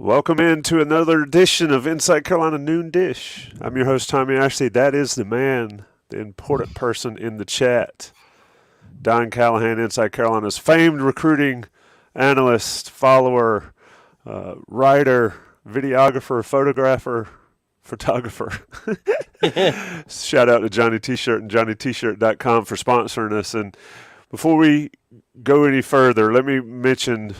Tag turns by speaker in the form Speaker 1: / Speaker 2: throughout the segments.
Speaker 1: Welcome into another edition of Inside Carolina Noon Dish. I'm your host, Tommy Ashley. That is the man, the important person in the chat. Don Callahan, Inside Carolina's famed recruiting analyst, follower, writer, videographer, photographer. Shout out to Johnny T-Shirt and JohnnyT-Shirt.com for sponsoring us. And before we go any further, let me mention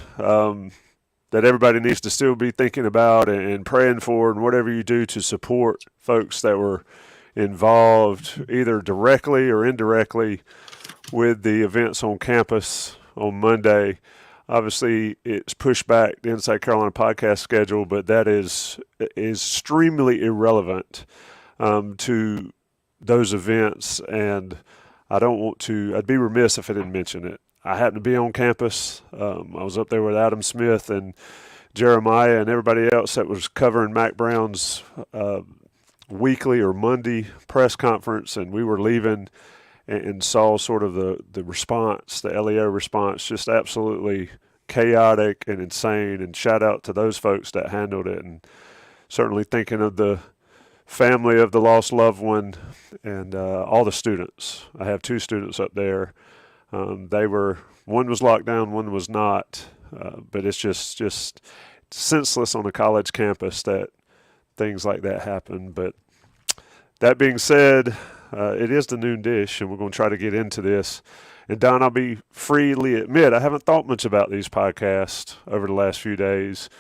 Speaker 1: that everybody needs to still be thinking about and praying for, and whatever you do to support folks that were involved either directly or indirectly with the events on campus on Monday. Obviously, it's pushed back the Inside Carolina podcast schedule, but that is extremely irrelevant to those events, and I'd be remiss if I didn't mention it. I happened to be on campus. I was up there with Adam Smith and Jeremiah and everybody else that was covering Mac Brown's weekly or Monday press conference, and we were leaving and saw sort of the response, the LEO response, just absolutely chaotic and insane. And shout out to those folks that handled it, and certainly thinking of the family of the lost loved one and all the students. I have two students up there. One was locked down, one was not, but it's just senseless on a college campus that things like that happen. But that being said, it is the Noon Dish, and we're going to try to get into this. And Don, I'll be freely admit, I haven't thought much about these podcasts over the last few days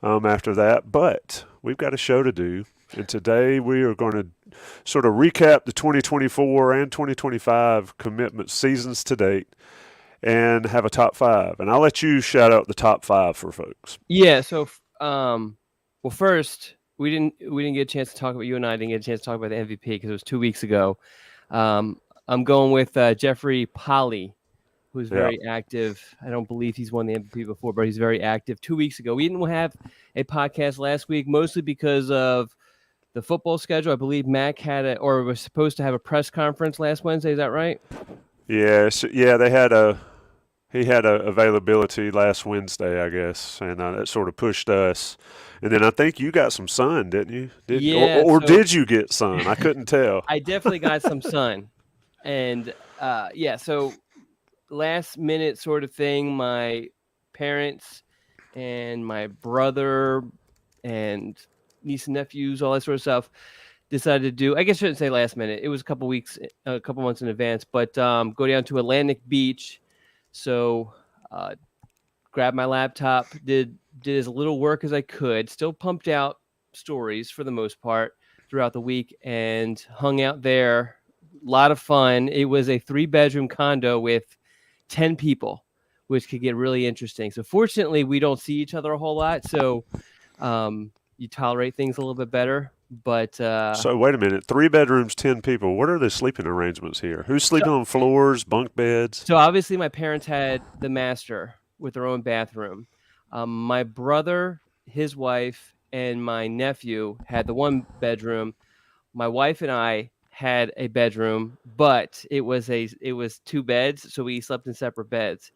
Speaker 1: after that, but we've got a show to do. And today we are going to sort of recap the 2024 and 2025 commitment seasons to date and have a top five. And I'll let you shout out the top five for folks.
Speaker 2: Yeah. So, first, we didn't get a chance to talk about, you and I didn't get a chance to talk about the MVP because it was 2 weeks ago. I'm going with Jeffrey Polly, who's very active. I don't believe he's won the MVP before, but he's very active. 2 weeks ago, we didn't have a podcast last week, mostly because of the football schedule. I believe Mac was supposed to have a press conference last Wednesday. Is that right?
Speaker 1: Yes. Yeah, he had a availability last Wednesday, I guess, and that sort of pushed us. And then I think you got some sun, didn't you? Did you get sun? I couldn't tell.
Speaker 2: I definitely got some sun. And, so last minute sort of thing, my parents and my brother and niece and nephews, all that sort of stuff, decided to do, I guess I shouldn't say last minute. It was a couple months in advance, but go down to Atlantic Beach. So grabbed my laptop, did as little work as I could, still pumped out stories for the most part throughout the week, and hung out there. A lot of fun. It was a 3-bedroom condo with 10 people, which could get really interesting. So fortunately, we don't see each other a whole lot. So you tolerate things a little bit better. But
Speaker 1: so wait a minute, 3 bedrooms, 10 people. What are the sleeping arrangements here? Who's sleeping on floors, bunk beds?
Speaker 2: So obviously my parents had the master with their own bathroom. My brother, his wife, and my nephew had the 1 bedroom. My wife and I had a bedroom, but it was 2 beds, so we slept in separate beds.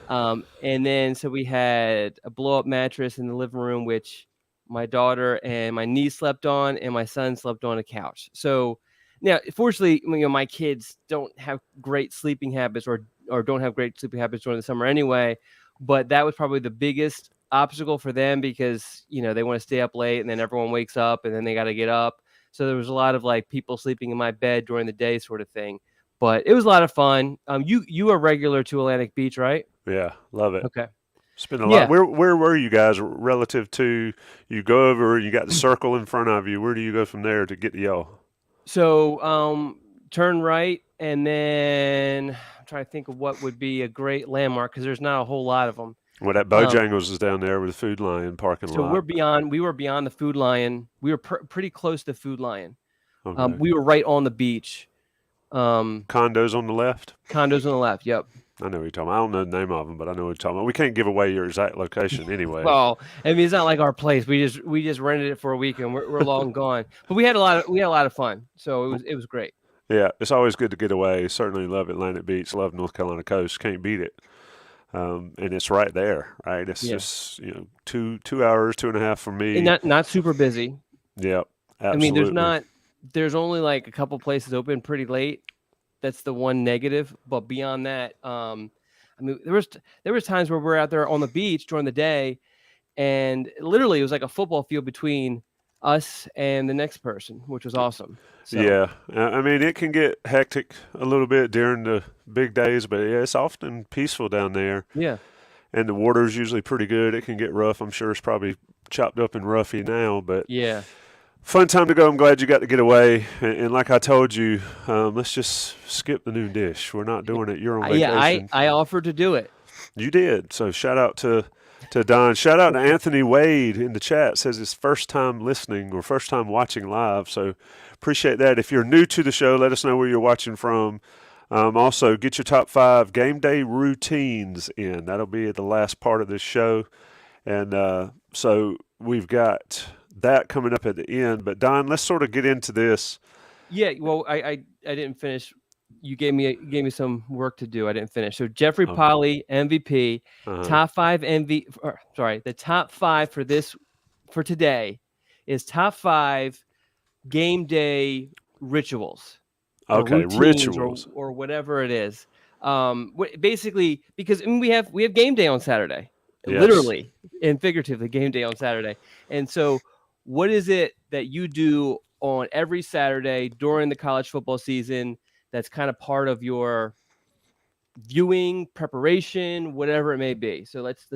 Speaker 2: And then so we had a blow-up mattress in the living room, which my daughter and my niece slept on, and my son slept on a couch. So now, fortunately, my kids don't have great sleeping habits or don't have great sleeping habits during the summer anyway. But that was probably the biggest obstacle for them because, they want to stay up late, and then everyone wakes up and then they got to get up. So there was a lot of people sleeping in my bed during the day sort of thing. But it was a lot of fun. You are regular to Atlantic Beach, right?
Speaker 1: Yeah, love it.
Speaker 2: Okay.
Speaker 1: Spent a lot. Where were you guys relative to, you go over, you got the circle in front of you. Where do you go from there to get to y'all?
Speaker 2: So turn right, and then I'm trying to think of what would be a great landmark because there's not a whole lot of them.
Speaker 1: Well, that Bojangles is down there with the Food Lion parking lot.
Speaker 2: So we were beyond the Food Lion. We were pretty close to the Food Lion.
Speaker 1: Okay.
Speaker 2: We were right on the beach.
Speaker 1: Condos on the left?
Speaker 2: Condos on the left, yep.
Speaker 1: I know what you're talking about. I don't know the name of them, but I know what you're talking about. We can't give away your exact location anyway.
Speaker 2: Well, I mean, it's not like our place. We just rented it for a week and we're long gone. But we had a lot of fun. So it was great.
Speaker 1: Yeah, it's always good to get away. Certainly love Atlantic Beach, love North Carolina coast. Can't beat it. and it's right there, right? It's
Speaker 2: Yeah.
Speaker 1: just, 2 hours, 2.5 for
Speaker 2: And
Speaker 1: me.
Speaker 2: not super busy.
Speaker 1: Yep,
Speaker 2: I mean,
Speaker 1: absolutely.
Speaker 2: there's only like a couple places open pretty late. That's the one negative. But beyond that, I mean, there was times where we're out there on the beach during the day, and literally it was like a football field between us and the next person, which was awesome. So
Speaker 1: Yeah, I mean, it can get hectic a little bit during the big days, but yeah, it's often peaceful down there,
Speaker 2: yeah,
Speaker 1: and the water's usually pretty good. It can get rough. I'm sure it's probably chopped up and roughy now, but
Speaker 2: yeah,
Speaker 1: fun time to go. I'm glad you got to get away. And like I told you, let's just skip the noon dish. We're not doing it. You're on
Speaker 2: yeah.
Speaker 1: vacation.
Speaker 2: I offered to do it.
Speaker 1: You did. So shout out to Don. Shout out to Anthony Wade in the chat. Says it's first time listening or first time watching live. So appreciate that. If you're new to the show, let us know where you're watching from. Also, get your top 5 game day routines in. That'll be the last part of this show. And so we've got that coming up at the end. But Don, let's sort of get into this.
Speaker 2: Yeah, well, I didn't finish. You gave me some work to do. I didn't finish. So Jeffrey
Speaker 1: Oh,
Speaker 2: Polly MVP,
Speaker 1: uh-huh.
Speaker 2: top 5 sorry, the top 5 for today is top 5 game day rituals or
Speaker 1: Okay,
Speaker 2: routines
Speaker 1: rituals.
Speaker 2: or whatever it is. Basically, because I mean, we have game day on Saturday,
Speaker 1: Yes.
Speaker 2: literally and figuratively, game day on Saturday. And so, what is it that you do on every Saturday during the college football season that's kind of part of your viewing preparation, whatever it may be? So let's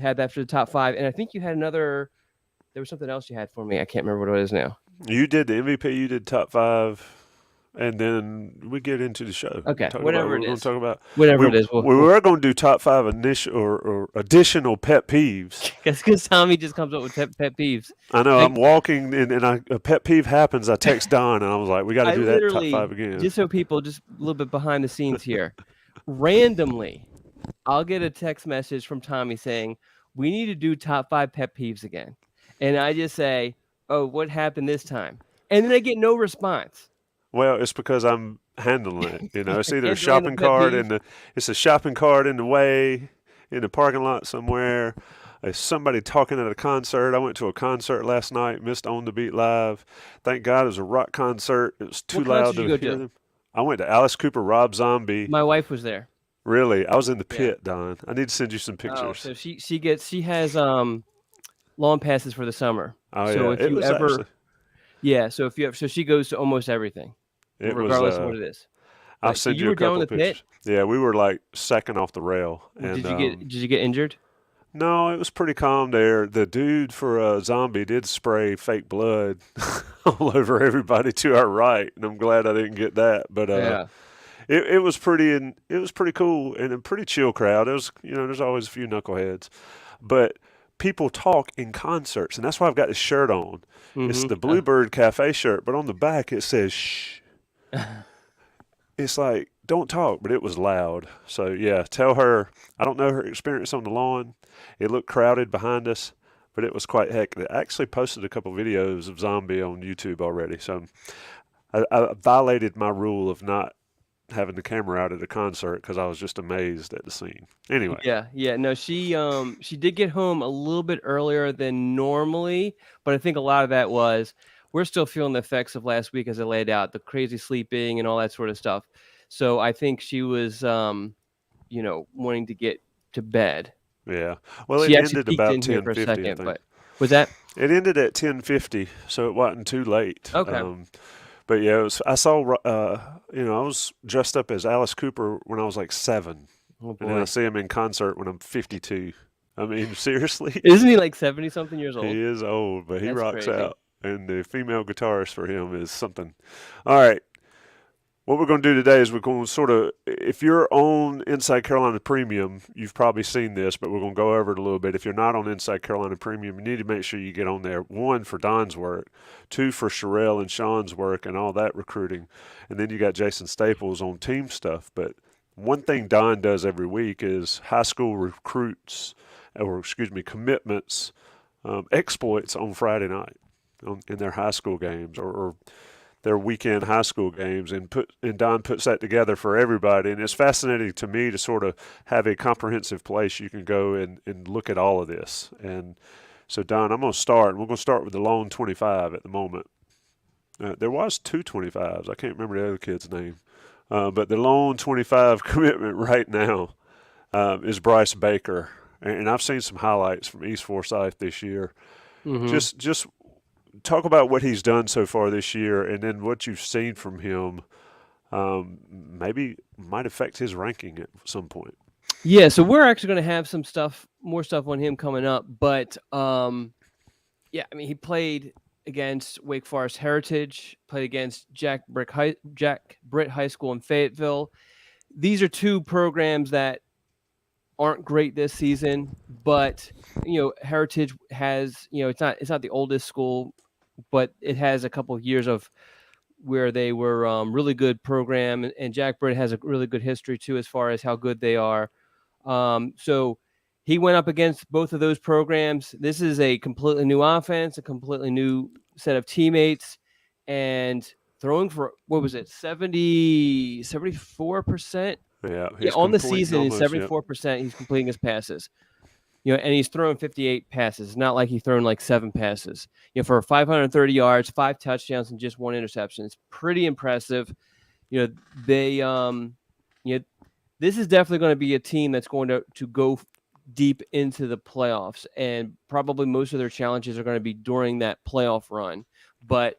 Speaker 2: have that for the top 5. And I think you had another. There was something else you had for me. I can't remember what it is now.
Speaker 1: You did the MVP, you did top 5. And then we get into the show.
Speaker 2: Okay,
Speaker 1: Talk about what
Speaker 2: whatever it
Speaker 1: we're going to
Speaker 2: is.
Speaker 1: talk about.
Speaker 2: Whatever
Speaker 1: We
Speaker 2: it is,
Speaker 1: we were going to do top 5 initial or additional pet peeves.
Speaker 2: because Tommy just comes up with pet peeves.
Speaker 1: I know
Speaker 2: Like
Speaker 1: I'm walking and a pet peeve happens. I text Don and I was like, we got to
Speaker 2: I
Speaker 1: do that top 5
Speaker 2: literally,
Speaker 1: again.
Speaker 2: just so people, just a little bit behind the scenes here, randomly, I'll get a text message from Tommy saying we need to do top 5 pet peeves again, and I just say, "Oh, what happened this time?" And then I get no response.
Speaker 1: Well, it's because I'm handling it. It's either a
Speaker 2: Handling the
Speaker 1: shopping
Speaker 2: pet
Speaker 1: cart
Speaker 2: peeve.
Speaker 1: it's a shopping cart in the way in the parking lot somewhere. Somebody talking at a concert. I went to a concert last night, missed On the Beat Live. Thank God it was a rock concert. It was too
Speaker 2: What concert
Speaker 1: loud
Speaker 2: did you
Speaker 1: to
Speaker 2: go
Speaker 1: hear
Speaker 2: to?
Speaker 1: them. I went to Alice Cooper, Rob Zombie.
Speaker 2: My wife was there.
Speaker 1: Really, I was in the
Speaker 2: Yeah.
Speaker 1: pit, Don. I need to send you some
Speaker 2: Oh,
Speaker 1: pictures.
Speaker 2: so she has lawn passes for the summer.
Speaker 1: Oh
Speaker 2: So
Speaker 1: yeah,
Speaker 2: if
Speaker 1: it
Speaker 2: you
Speaker 1: was
Speaker 2: ever
Speaker 1: actually
Speaker 2: Yeah, so if you have, so she goes to almost everything,
Speaker 1: it was.
Speaker 2: regardless of what it is.
Speaker 1: I'll
Speaker 2: But so
Speaker 1: send
Speaker 2: you
Speaker 1: you a
Speaker 2: were down in
Speaker 1: couple
Speaker 2: the pit.
Speaker 1: pictures. Yeah, we were like second off the rail, and
Speaker 2: Did you get injured?
Speaker 1: no, it was pretty calm there. The dude for Zombie did spray fake blood all over everybody to our right, and I'm glad I didn't get that. But
Speaker 2: Yeah.
Speaker 1: it was pretty and it was pretty cool and a pretty chill crowd. It was there's always a few knuckleheads, but people talk in concerts, and that's why I've got this shirt on. It's
Speaker 2: Mm-hmm.
Speaker 1: the Bluebird Cafe shirt, but on the back it says shh. It's like don't talk, but it was loud. So yeah, tell her I don't know her experience on the lawn. It looked crowded behind us, but it was quite hectic. I actually posted a couple videos of Zombie on YouTube already, so I violated my rule of not having the camera out at a concert because I was just amazed at the scene. Anyway,
Speaker 2: Yeah. No, she did get home a little bit earlier than normally, but I think a lot of that was we're still feeling the effects of last week, as I laid out, the crazy sleeping and all that sort of stuff. So I think she was wanting to get to bed.
Speaker 1: yeah. Well, it
Speaker 2: She actually
Speaker 1: ended
Speaker 2: peeked
Speaker 1: about
Speaker 2: in here for a
Speaker 1: 10:50, I
Speaker 2: second,
Speaker 1: think.
Speaker 2: but was that
Speaker 1: It ended at 10:50, so it wasn't too late.
Speaker 2: okay?
Speaker 1: But yeah, I saw. I was dressed up as Alice Cooper when I was like 7,
Speaker 2: Oh
Speaker 1: and then I
Speaker 2: boy,
Speaker 1: see him in concert when I'm 52. I mean, seriously,
Speaker 2: isn't he like 70 something years old?
Speaker 1: he is old, but he
Speaker 2: That's
Speaker 1: rocks
Speaker 2: crazy.
Speaker 1: out. And the female guitarist for him is something. All right, what we're going to do today is we're going to sort of, if you're on Inside Carolina Premium, you've probably seen this, but we're going to go over it a little bit. If you're not on Inside Carolina Premium, you need to make sure you get on there. 1, for Don's work, 2, for Sherelle and Sean's work and all that recruiting. And then you got Jason Staples on team stuff. But one thing Don does every week is high school recruits, or excuse me, commitments, exploits on Friday night in their high school games, or their weekend high school games, and Don puts that together for everybody. And it's fascinating to me to sort of have a comprehensive place you can go and look at all of this. And so, Don, I'm going to start. We're going to start with the lone 25 at the moment. There was two 25s. I can't remember the other kid's name. But the lone 25 commitment right now is Bryce Baker. And I've seen some highlights from East Forsyth this year.
Speaker 2: Mm-hmm.
Speaker 1: Just talk about what he's done so far this year, and then what you've seen from him. Maybe might affect his ranking at some point.
Speaker 2: Yeah, so we're actually going to have more stuff on him coming up. But yeah, I mean, he played against Wake Forest Heritage, played against Jack Britt High School in Fayetteville. These are two programs that aren't great this season, but Heritage has, it's not the oldest school, but it has a couple of years of where they were really good program, and Jack Britt has a really good history too as far as how good they are. So he went up against both of those programs. This is a completely new offense, a completely new set of teammates, and throwing for, what was it, 74%?
Speaker 1: Yeah,
Speaker 2: Yeah,
Speaker 1: he's
Speaker 2: on the
Speaker 1: completing
Speaker 2: season is
Speaker 1: almost. Yep.
Speaker 2: 74%. He's completing his passes. And he's throwing 58 passes. It's not like he's thrown like 7 passes. For 530 yards, 5 touchdowns, and just 1 interception. It's pretty impressive. They this is definitely going to be a team that's going to go deep into the playoffs, and probably most of their challenges are going to be during that playoff run. But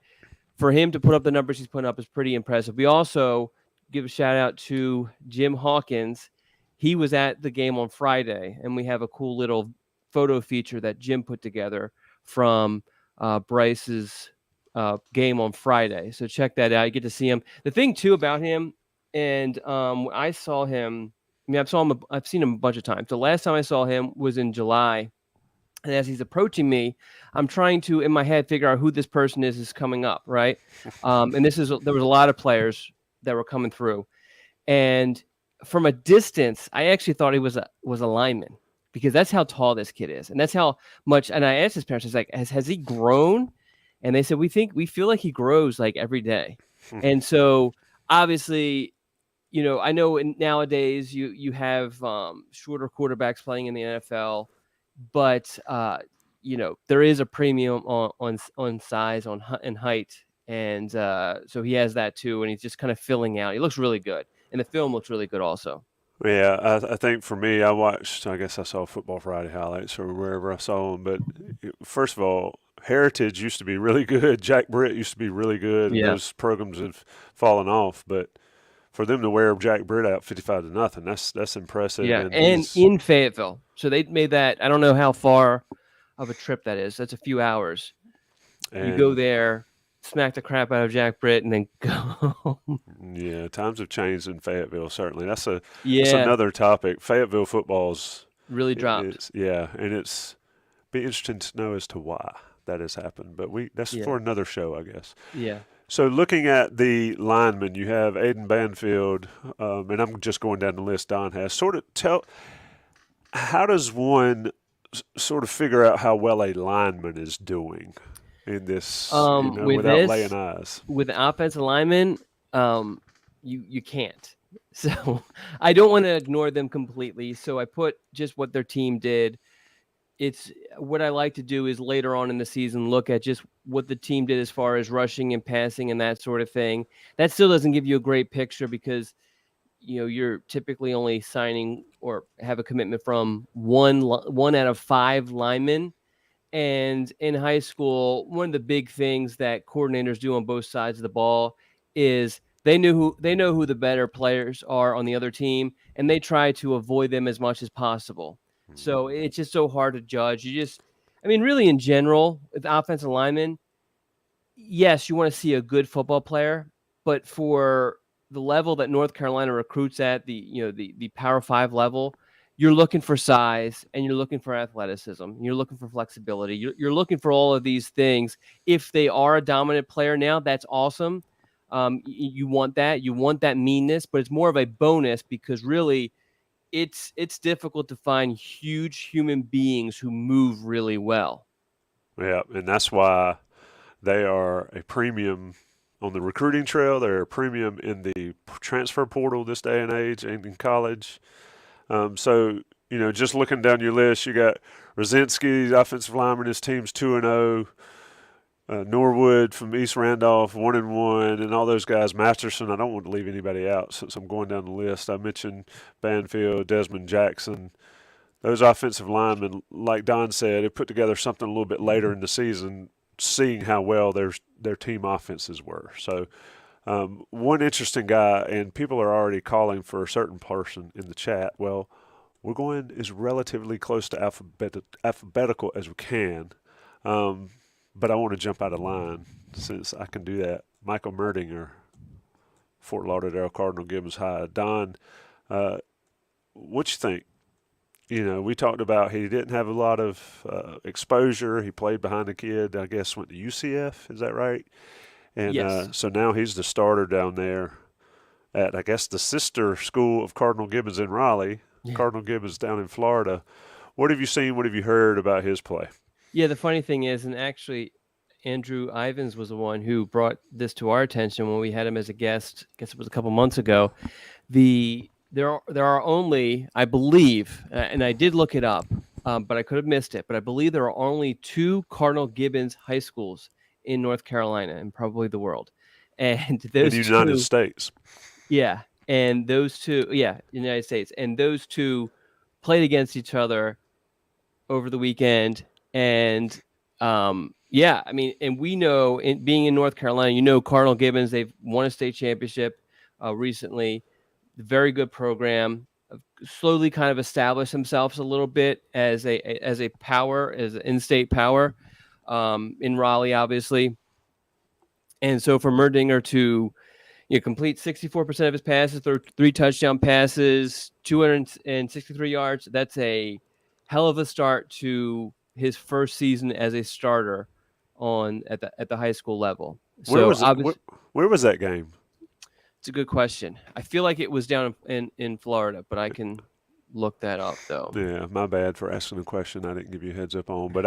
Speaker 2: for him to put up the numbers he's putting up is pretty impressive. We also give a shout out to Jim Hawkins. He was at the game on Friday, and we have a cool little photo feature that Jim put together from Bryce's game on Friday. So check that out. You get to see him. The thing too about him, and I saw him. I mean, I've seen him a bunch of times. The last time I saw him was in July. And as he's approaching me, I'm trying to, in my head, figure out who this person is coming up, right? And there was a lot of players that were coming through. And from a distance, I actually thought he was a lineman, because that's how tall this kid is. And that's how much, and I asked his parents, I was like, has he grown? And they said, we feel like he grows like every day. And so obviously, I know nowadays you have shorter quarterbacks playing in the NFL, but there is a premium on size, and height, and so he has that too, and he's just kind of filling out. He looks really good, and the film looks really good also.
Speaker 1: Yeah, I think for me, I guess I saw Football Friday highlights or wherever I saw them. But first of all, Heritage used to be really good. Jack Britt used to be really good, and
Speaker 2: Yeah.
Speaker 1: those programs have fallen off. But for them to wear Jack Britt out 55-0, that's impressive.
Speaker 2: Yeah,
Speaker 1: And
Speaker 2: and
Speaker 1: he's
Speaker 2: in Fayetteville, so they made that. I don't know how far of a trip that is. That's a few hours. You go
Speaker 1: and
Speaker 2: there, smack the crap out of Jack Britt, and then go home.
Speaker 1: yeah, times have changed in Fayetteville. Certainly, that's
Speaker 2: Yeah,
Speaker 1: another topic. Fayetteville football's
Speaker 2: really dropped.
Speaker 1: it's yeah, and it's be interesting to know as to why that has happened. But that's
Speaker 2: Yeah,
Speaker 1: for another show, I guess.
Speaker 2: yeah.
Speaker 1: So looking at the linemen, you have Aiden Banfield, and I'm just going down the list Don has. Sort of how does one sort of figure out how well a lineman is doing in this,
Speaker 2: With
Speaker 1: without laying
Speaker 2: this,
Speaker 1: eyes?
Speaker 2: with the offensive linemen, you can't. So I don't want to ignore them completely. So I put just what their team did. It's what I like to do is later on in the season look at just what the team did as far as rushing and passing and that sort of thing. That still doesn't give you a great picture, because you're typically only signing or have a commitment from one out of 5 linemen. And in high school, one of the big things that coordinators do on both sides of the ball is they know who the better players are on the other team, and they try to avoid them as much as possible. So it's just so hard to judge. I mean, really in general, with offensive linemen, yes, you want to see a good football player, but for the level that North Carolina recruits at, the Power 5 level, you're looking for size, and you're looking for athleticism. You're looking for flexibility. You're looking for all of these things. If they are a dominant player now, that's awesome. You want that. You want that meanness, but it's more of a bonus, because really it's difficult to find huge human beings who move really well.
Speaker 1: Yeah, and that's why they are a premium on the recruiting trail. They're a premium in the transfer portal this day and age and in college. So, just looking down your list, you got Rosinski, offensive lineman. His team's 2-0. Norwood from East Randolph, 1-1, and all those guys. Masterson. I don't want to leave anybody out since I'm going down the list. I mentioned Banfield, Desmond Jackson. Those offensive linemen, like Don said, have put together something a little bit later in the season, seeing how well their team offenses were. So, one interesting guy, and people are already calling for a certain person in the chat. Well, we're going as relatively close to alphabetical as we can. But I want to jump out of line since I can do that. Michael Murdinger, Fort Lauderdale Cardinal Gibbons High. Don, what you think? We talked about he didn't have a lot of exposure. He played behind a kid, I guess, went to UCF. Is that right? And
Speaker 2: Yes.
Speaker 1: so now he's the starter down there at, I guess, the sister school of Cardinal Gibbons in Raleigh.
Speaker 2: Yeah.
Speaker 1: Cardinal Gibbons down in Florida. What have you seen? What have you heard about his play?
Speaker 2: Yeah, the funny thing is, and actually, Andrew Ivins was the one who brought this to our attention when we had him as a guest. I guess it was a couple months ago. There are only, I believe, and I did look it up, but I could have missed it. But I believe there are only 2 Cardinal Gibbons high schools in North Carolina and probably the world, and those
Speaker 1: in the United
Speaker 2: 2,
Speaker 1: States.
Speaker 2: yeah, and those 2, yeah, in the United States, and those 2 played against each other over the weekend, and yeah, I mean, and we know, being in North Carolina, Cardinal Gibbons, they've won a state championship recently. Very good program. Slowly kind of established themselves a little bit as a power, as an in-state power in Raleigh, obviously. And so for Murdinger to complete 64% of his passes, 3 touchdown passes, 263 yards, that's a hell of a start to his first season as a starter at the high school level.
Speaker 1: Where
Speaker 2: So
Speaker 1: was it? Where was that game?
Speaker 2: it's a good question. I feel like it was down in Florida, but I can look that up though.
Speaker 1: Yeah, my bad for asking a question I didn't give you a heads up on. But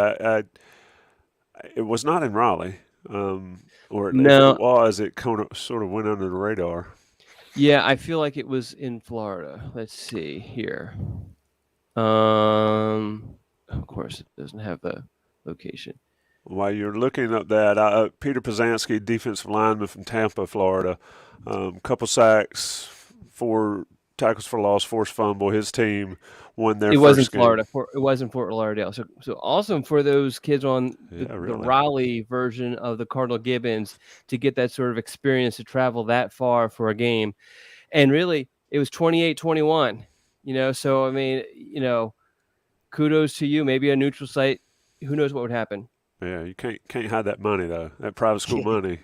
Speaker 1: it was not in Raleigh, or if it
Speaker 2: No,
Speaker 1: was, it sort of went under the radar.
Speaker 2: yeah, I feel like it was in Florida. Let's see here. Of course, it doesn't have the location.
Speaker 1: While you're looking up that, Peter Pazanski, defensive lineman from Tampa, Florida, couple sacks, 4 tackles for loss, forced fumble. His team won their
Speaker 2: It was in
Speaker 1: first game.
Speaker 2: Florida. It was in Fort Lauderdale. So awesome for those kids on the
Speaker 1: Really.
Speaker 2: Raleigh version of the Cardinal Gibbons to get that sort of experience to travel that far for a game. And really, it was 28-21. So I mean, kudos to you. Maybe a neutral site. Who knows what would happen?
Speaker 1: Yeah, you can't hide that money though, that private school money,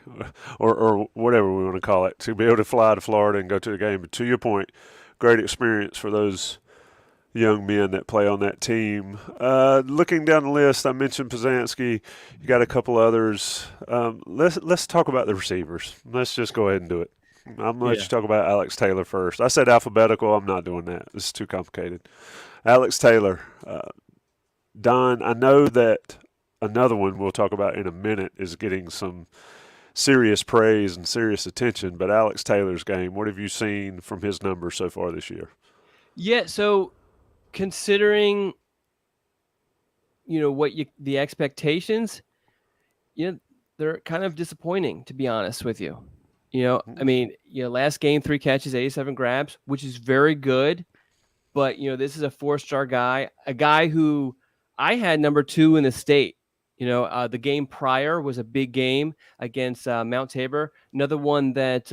Speaker 1: or whatever we want to call it, to be able to fly to Florida and go to the game. But to your point, great experience for those young men that play on that team. Looking down the list, I mentioned Pazanski. You got a couple others. Let's talk about the receivers. Let's just go ahead and do it. I'm gonna let you talk about Alex Taylor first. I said alphabetical. I'm not doing that. This is too complicated. Alex Taylor, Don. I know that another one we'll talk about in a minute is getting some serious praise and serious attention. But Alex Taylor's game, what have you seen from his numbers so far this year?
Speaker 2: Yeah. So considering the expectations, they're kind of disappointing, to be honest with you. I mean, last game, 3 catches, 87 grabs, which is very good. But this is a 4-star guy, a guy who I had number 2 in the state. The game prior was a big game against Mount Tabor. Another one that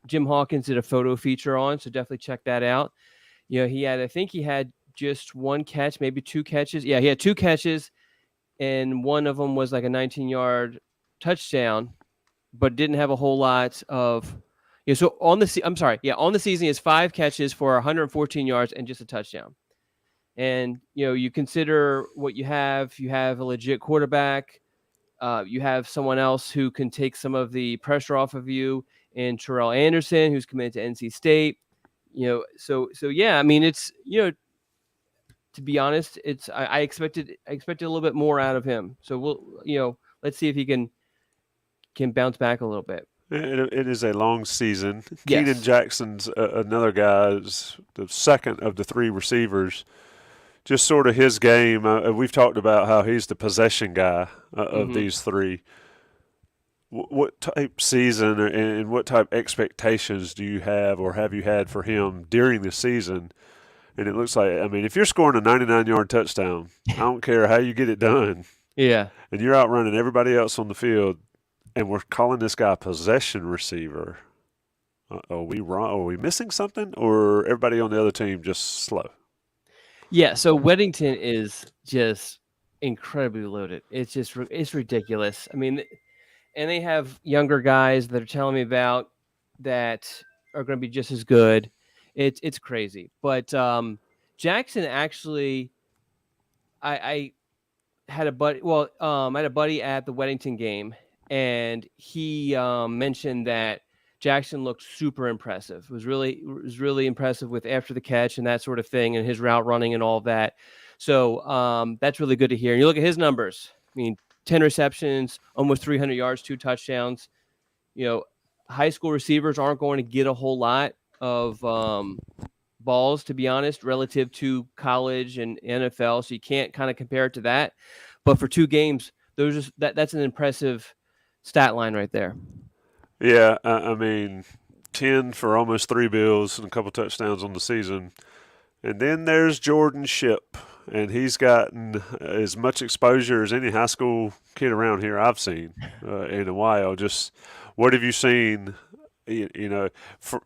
Speaker 2: Jim Hawkins did a photo feature on, so definitely check that out. I think he had just 1 catch, maybe 2 catches. Yeah, he had 2 catches, and one of them was like a 19-yard touchdown, but didn't have a whole lot of. So on the season, he has 5 catches for 114 yards and just a touchdown. And you consider what you have. You have a legit quarterback. You have someone else who can take some of the pressure off of you, and Terrell Anderson, who's committed to NC State. So yeah. I mean, it's to be honest, I expected a little bit more out of him. So we'll let's see if he can can bounce back a little bit.
Speaker 1: It is a long season. Keenan
Speaker 2: Yes.
Speaker 1: Jackson's another guy, is the second of the three receivers. Just sort of his game. We've talked about how he's the possession guy of
Speaker 2: Hmm.
Speaker 1: these three. What type season and what type expectations do you have or have you had for him during the season? And it looks like, I mean, if you're scoring a 99-yard touchdown, I don't care how you get it done,
Speaker 2: Yeah.
Speaker 1: and you're outrunning everybody else on the field, and we're calling this guy a possession receiver. Are we wrong? Are we missing something, or everybody on the other team just slow?
Speaker 2: Yeah. So Weddington is just incredibly loaded. It's ridiculous. I mean, and they have younger guys that are telling me about that are going to be just as good. It's crazy. But Jackson actually, I had a buddy. Well, I had a buddy at the Weddington game, and he mentioned that Jackson looked super impressive. It was really impressive with after the catch and that sort of thing, and his route running and all of that. So that's really good to hear. And you look at his numbers. I mean, 10 receptions, almost 300 yards, 2 touchdowns. You know, high school receivers aren't going to get a whole lot of balls, to be honest, relative to college and NFL. So you can't kind of compare it to that. But for 2 games, that's an impressive stat line right there.
Speaker 1: Yeah, I mean, 10 for almost 3 bills and a couple touchdowns on the season. And then there's Jordan Ship, and he's gotten as much exposure as any high school kid around here I've seen in a while. Just what have you seen?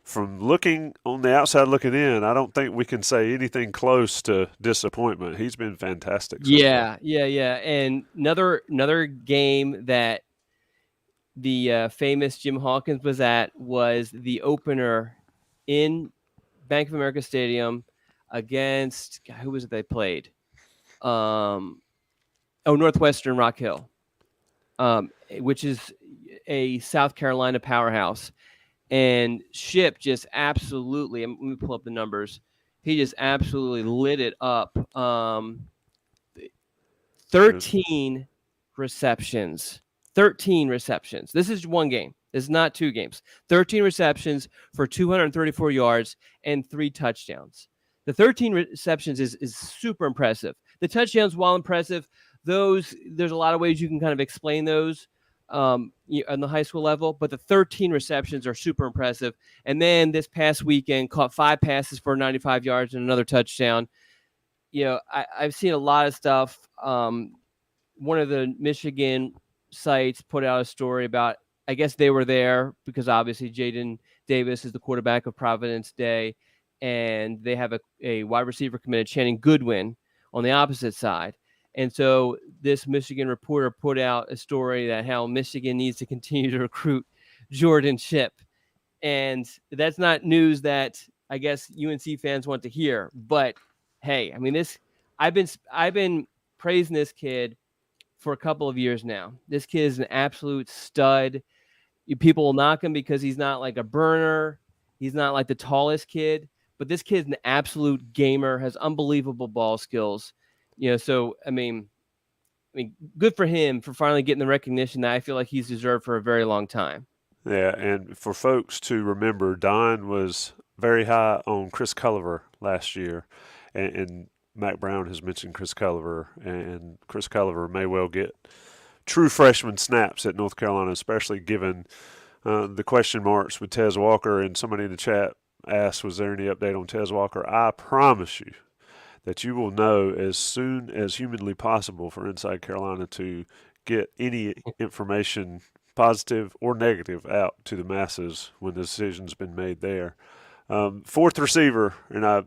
Speaker 1: From looking on the outside looking in, I don't think we can say anything close to disappointment. He's been fantastic so far.
Speaker 2: Yeah. And another game that the famous Jim Hawkins was at was the opener in Bank of America Stadium against who was it they played? Northwestern Rock Hill, which is a South Carolina powerhouse. And Ship just absolutely, let me pull up the numbers. He just absolutely lit it up. 13 receptions. 13 receptions. This is one game. This is not 2 games. 13 receptions for 234 yards and 3 touchdowns. The 13 receptions is super impressive. The touchdowns, while impressive, there's a lot of ways you can kind of explain those on the high school level, but the 13 receptions are super impressive. And then this past weekend, caught 5 passes for 95 yards and another touchdown. I've seen a lot of stuff. One of the Michigan sites put out a story about, I guess they were there because obviously Jaden Davis is the quarterback of Providence Day, and they have a wide receiver committed, Channing Goodwin, on the opposite side. And so this Michigan reporter put out a story that how Michigan needs to continue to recruit Jordan Ship. And that's not news that I guess UNC fans want to hear. But hey, I mean, I've been praising this kid for a couple of years now. This kid is an absolute stud. People will knock him because he's not like a burner. He's not like the tallest kid, but this kid's an absolute gamer, has unbelievable ball skills. So I mean, good for him for finally getting the recognition that I feel like he's deserved for a very long time.
Speaker 1: Yeah, and for folks to remember, Don was very high on Chris Culliver last year, and Mac Brown has mentioned Chris Culliver, and Chris Culliver may well get true freshman snaps at North Carolina, especially given the question marks with Tez Walker. And somebody in the chat asked, was there any update on Tez Walker? I promise you that you will know as soon as humanly possible for Inside Carolina to get any information, positive or negative, out to the masses when the decision's been made there. Fourth receiver, and I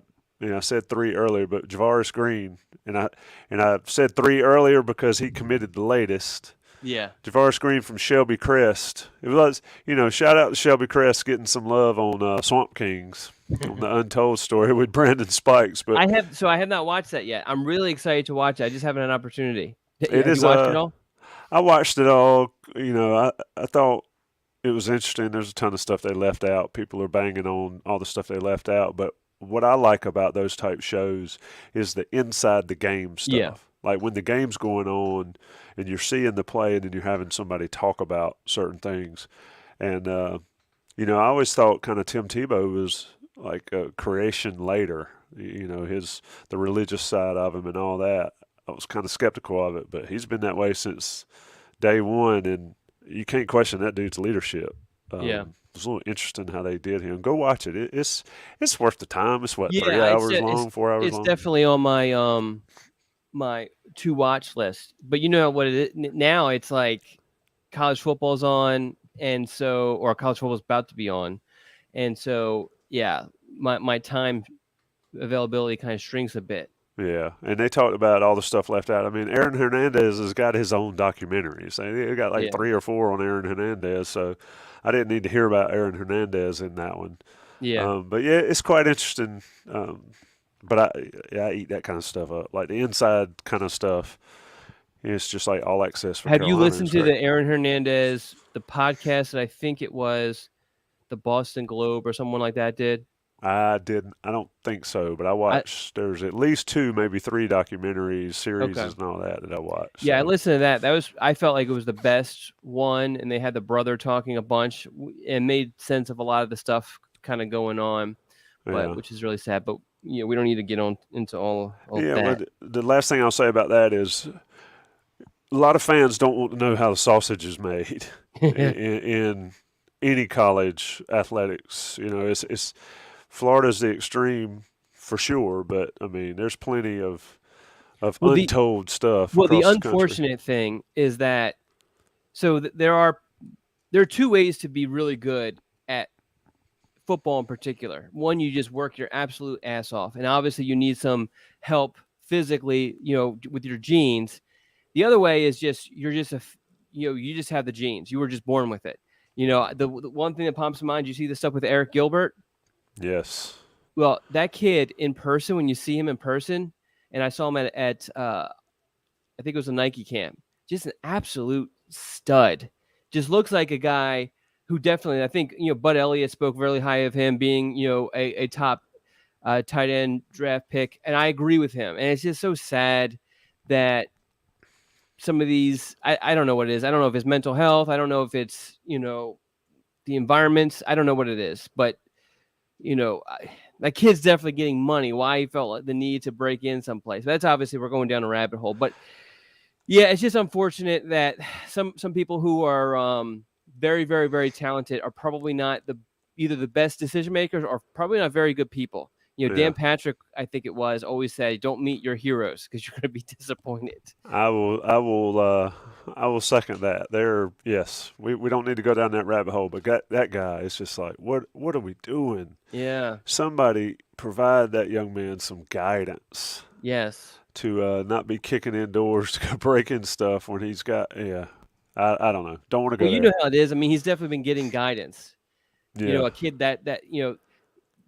Speaker 1: said 3 earlier, but Javaris Green, and I said 3 earlier because he committed the latest.
Speaker 2: Yeah.
Speaker 1: Javaris Green from Shelby Crest. It was, shout out to Shelby Crest getting some love on Swamp Kings on the Untold story with Brandon Spikes. But
Speaker 2: I have not watched that yet. I'm really excited to watch it. I just haven't had an opportunity.
Speaker 1: Have
Speaker 2: you watched it all?
Speaker 1: I watched it all. I thought it was interesting. There's a ton of stuff they left out. People are banging on all the stuff they left out. But what I like about those type shows is the inside the game stuff.
Speaker 2: Yeah.
Speaker 1: Like when the game's going on and you're seeing the play and then you're having somebody talk about certain things. And, I always thought kind of Tim Tebow was like a creation later, the religious side of him and all that. I was kind of skeptical of it, but he's been that way since day one, and you can't question that dude's leadership.
Speaker 2: Yeah.
Speaker 1: It's a little interesting how they did him. Go watch it. It's worth the time. It's what, three
Speaker 2: Yeah,
Speaker 1: hours long, 4 hours
Speaker 2: it's
Speaker 1: long.
Speaker 2: definitely on my my to watch list. But you know what it is now? It's like college football's on, and so or college football's about to be on, and so yeah, my time availability kind of shrinks a bit.
Speaker 1: Yeah, and they talked about all the stuff left out. I mean, Aaron Hernandez has got his own documentaries. They got like
Speaker 2: Yeah,
Speaker 1: 3 or 4 on Aaron Hernandez, so I didn't need to hear about Aaron Hernandez in that one.
Speaker 2: yeah.
Speaker 1: But yeah, it's quite interesting. But I eat that kind of stuff up, like the inside kind of stuff. It's just like all access for
Speaker 2: Have you
Speaker 1: Carolina.
Speaker 2: listened
Speaker 1: It's
Speaker 2: to
Speaker 1: great.
Speaker 2: the Aaron Hernandez the podcast that I think it was the Boston Globe or someone like that did?
Speaker 1: I didn't. I don't think so, but I
Speaker 2: I
Speaker 1: watched. There's at least 2, maybe 3 documentaries, series,
Speaker 2: okay.
Speaker 1: and all that I watched.
Speaker 2: Yeah, I
Speaker 1: So
Speaker 2: listened to that. I felt like it was the best one, and they had the brother talking a bunch and made sense of a lot of the stuff kind of going on, but
Speaker 1: yeah,
Speaker 2: which is really sad. But we don't need to get on into all
Speaker 1: yeah. Well,
Speaker 2: that.
Speaker 1: the last thing I'll say about that is a lot of fans don't want to know how the sausage is made in any college athletics. It's Florida's the extreme for sure, but I mean, there's plenty of
Speaker 2: Well,
Speaker 1: untold stuff
Speaker 2: the
Speaker 1: across the country.
Speaker 2: unfortunate thing is that there are 2 ways to be really good at football in particular. One, you just work your absolute ass off, and obviously you need some help physically, with your genes. The other way is you're just you just have the genes. You were just born with it. The one thing that pops in mind, you see the stuff with Eric Gilbert.
Speaker 1: Yes.
Speaker 2: Well, that kid in person, when you see him in person, and I saw him at I think it was a Nike camp, just an absolute stud. Just looks like a guy who definitely, I think, Bud Elliott spoke really high of him being, a top tight end draft pick. And I agree with him. And it's just so sad that some of these, I don't know what it is. I don't know if it's mental health. I don't know if it's, the environments. I don't know what it is. But, that kid's definitely getting money. Why he felt like the need to break in someplace. That's obviously, we're going down a rabbit hole. But yeah, it's just unfortunate that some people who are very, very, very talented are probably not either the best decision makers or probably not very good people.
Speaker 1: Yeah.
Speaker 2: Dan Patrick, I think it was, always said, "Don't meet your heroes because you're going to be disappointed."
Speaker 1: I will second that. Yes, we don't need to go down that rabbit hole, but that guy is just like, what are we doing?
Speaker 2: Yeah.
Speaker 1: Somebody provide that young man some guidance
Speaker 2: Yes.
Speaker 1: to not be kicking in doors to go breaking stuff when he's got I don't know. Don't want to go
Speaker 2: Well, you
Speaker 1: there.
Speaker 2: know how it is. I mean, he's definitely been getting guidance.
Speaker 1: Yeah.
Speaker 2: A kid that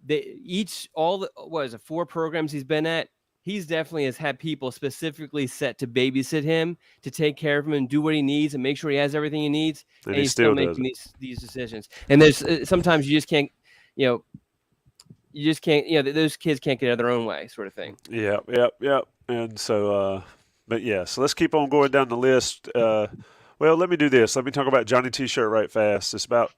Speaker 2: they all the what is it 4 programs he's been at. He's definitely has had people specifically set to babysit him, to take care of him and do what he needs and make sure he has everything he needs.
Speaker 1: And
Speaker 2: And
Speaker 1: he
Speaker 2: he's still
Speaker 1: still does
Speaker 2: making
Speaker 1: it.
Speaker 2: these decisions. And there's sometimes you just can't, those kids can't get out of their own way, sort of thing.
Speaker 1: Yep. And so, but yeah, so let's keep on going down the list. Well, let me do this. Let me talk about Johnny T-Shirt right fast.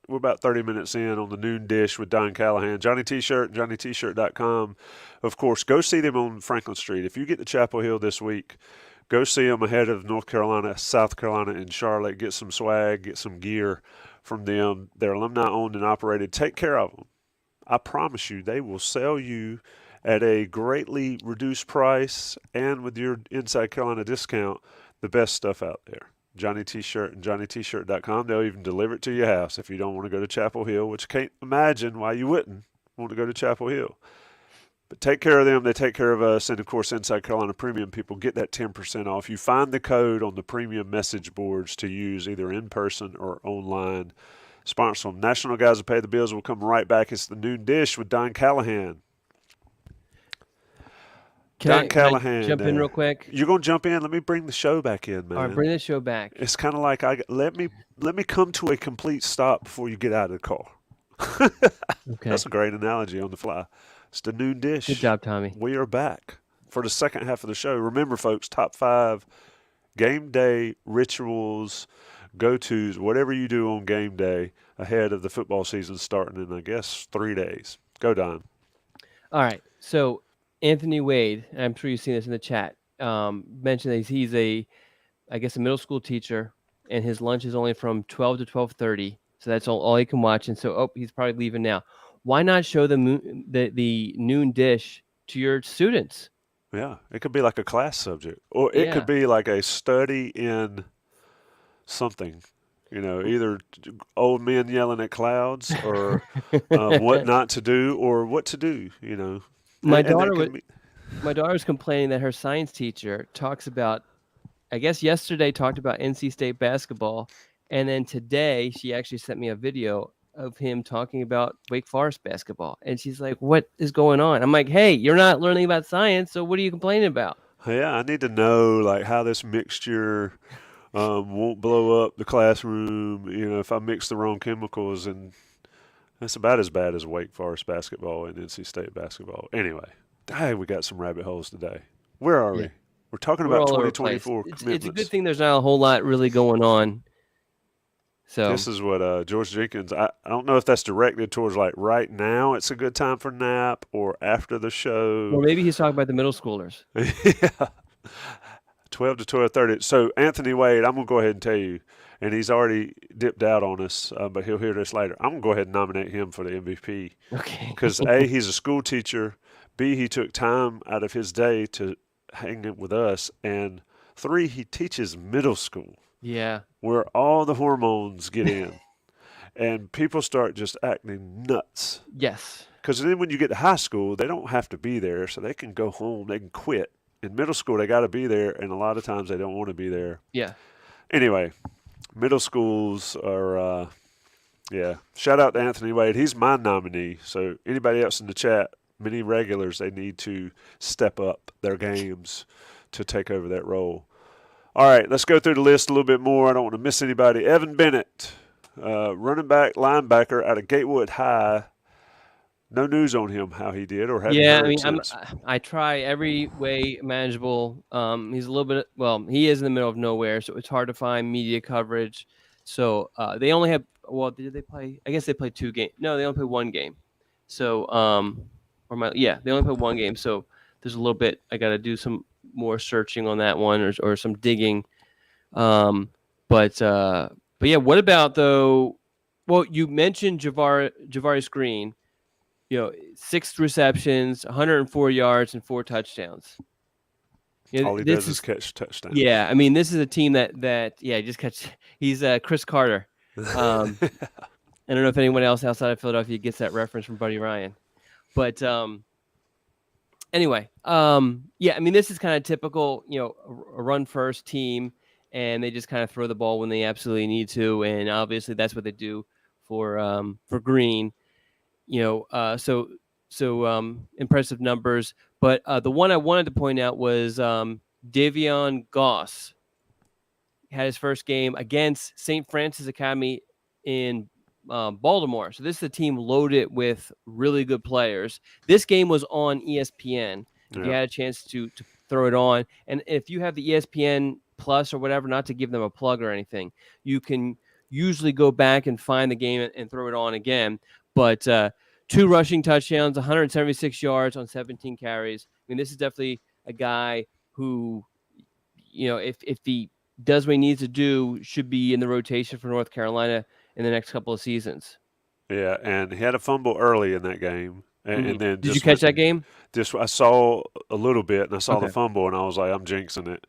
Speaker 1: We're about 30 minutes in on the noon dish with Don Callahan. Johnny T-Shirt, JohnnyT-Shirt.com. Of course, go see them on Franklin Street. If you get to Chapel Hill this week, go see them ahead of North Carolina, South Carolina, and Charlotte. Get some swag, get some gear from them. They're alumni owned and operated. Take care of them. I promise you, they will sell you at a greatly reduced price and with your Inside Carolina discount, the best stuff out there. Johnny T-Shirt and JohnnyT-Shirt.com. They'll even deliver it to your house if you don't want to go to Chapel Hill, which I can't imagine why you wouldn't want to go to Chapel Hill. But take care of them. They take care of us. And, of course, Inside Carolina Premium people get that 10% off. You find the code on the premium message boards to use either in person or online. Sponsor them. National Guys Who Pay the Bills will come right back. It's the noon dish with Don Callahan.
Speaker 2: Can
Speaker 1: Callahan.
Speaker 2: I jump in real quick?
Speaker 1: You're going to jump in? Let me bring the show back in, man.
Speaker 2: All right, bring the show back.
Speaker 1: It's kind of like let me come to a complete stop before you get out of the car.
Speaker 2: Okay.
Speaker 1: That's a great analogy on the fly. It's the noon dish.
Speaker 2: Good job, Tommy.
Speaker 1: We are back. for the second half of the show. Remember, folks, top 5 game day rituals, go-tos, whatever you do on game day ahead of the football season starting in, I guess, 3 days. Go, Don.
Speaker 2: All right. So Anthony Wade, and I'm sure you've seen this in the chat, mentioned that he's I guess, a middle school teacher, and his lunch is only from 12 to 12:30. So that's all he can watch. And so, he's probably leaving now. Why not show the noon dish to your students?
Speaker 1: Yeah, it could be like a class subject, or it could
Speaker 2: Yeah.
Speaker 1: be like a study in something. Either old men yelling at clouds, or what not to do, or what to do.
Speaker 2: my
Speaker 1: And that
Speaker 2: daughter was
Speaker 1: can be.
Speaker 2: my daughter was complaining that her science teacher talks about, I guess yesterday talked about NC State basketball, and then today she actually sent me a video of him talking about Wake Forest basketball, and she's like, "What is going on?" I'm like, "Hey, you're not learning about science, so what are you complaining about?"
Speaker 1: Yeah, I need to know like how this mixture won't blow up the classroom. If I mix the wrong chemicals, and that's about as bad as Wake Forest basketball and NC State basketball. Anyway, hey, we got some rabbit holes today. Where are
Speaker 2: Yeah,
Speaker 1: we? We're talking
Speaker 2: we're
Speaker 1: about
Speaker 2: all over the place.
Speaker 1: 2024
Speaker 2: It's a good
Speaker 1: commitments.
Speaker 2: thing there's not a whole lot really going on. So,
Speaker 1: This is what George Jenkins. I don't know if that's directed towards like right now. It's a good time for nap, or after the show.
Speaker 2: or maybe he's talking about the middle schoolers.
Speaker 1: Yeah, 12 to 12:30. So Anthony Wade, I'm gonna go ahead and tell you, and he's already dipped out on us, but he'll hear this later. I'm gonna go ahead and nominate him for the MVP
Speaker 2: Okay.
Speaker 1: because A, he's a school teacher. B, he took time out of his day to hang it with us, and 3, he teaches middle school
Speaker 2: Yeah.
Speaker 1: where all the hormones get in, and people start just acting nuts.
Speaker 2: Yes.
Speaker 1: Because then when you get to high school, they don't have to be there, so they can go home, they can quit. In middle school, they got to be there, and a lot of times they don't want to be there.
Speaker 2: Yeah.
Speaker 1: Anyway, middle schools are, yeah. Shout out to Anthony Wade. He's my nominee. So anybody else in the chat, many regulars, they need to step up their games to take over that role. All right, let's go through the list a little bit more. I don't want to miss anybody. Evan Bennett, running back, linebacker out of Gatewood High. No news on him, how he did, or hadn't
Speaker 2: Yeah, I
Speaker 1: heard
Speaker 2: mean,
Speaker 1: since.
Speaker 2: I try every way imaginable. He's a little bit, well, he is in the middle of nowhere, so it's hard to find media coverage. So they only have, well, did they play? I guess they played 2 games. No, they only played 1 game. So they only played 1 game. So there's a little bit. I got to do some more searching on that one, or some digging. But yeah, what about though? Well, you mentioned Javaris Green. 6 receptions, 104 yards, and 4 touchdowns.
Speaker 1: All he does is catch touchdowns.
Speaker 2: Yeah, I mean, this is a team that just catch. He's Chris Carter. I don't know if anyone else outside of Philadelphia gets that reference from Buddy Ryan, but anyway, yeah, I mean, this is kind of typical, a run first team, and they just kind of throw the ball when they absolutely need to, and obviously that's what they do for Green. So impressive numbers. But the one I wanted to point out was Devion Goss had his first game against St. Francis Academy in Baltimore. So this is a team loaded with really good players. This game was on ESPN. If you had a chance to throw it on, and if you have the ESPN Plus or whatever, not to give them a plug or anything, you can usually go back and find the game and throw it on again. But 2 rushing touchdowns, 176 yards on 17 carries. I mean, this is definitely a guy who, if he does what he needs to do, should be in the rotation for North Carolina in the next couple of seasons.
Speaker 1: Yeah, and he had a fumble early in that game. And then
Speaker 2: did you catch that game?
Speaker 1: I saw a little bit, and I saw the
Speaker 2: Okay.
Speaker 1: fumble, and I was like, I'm jinxing it.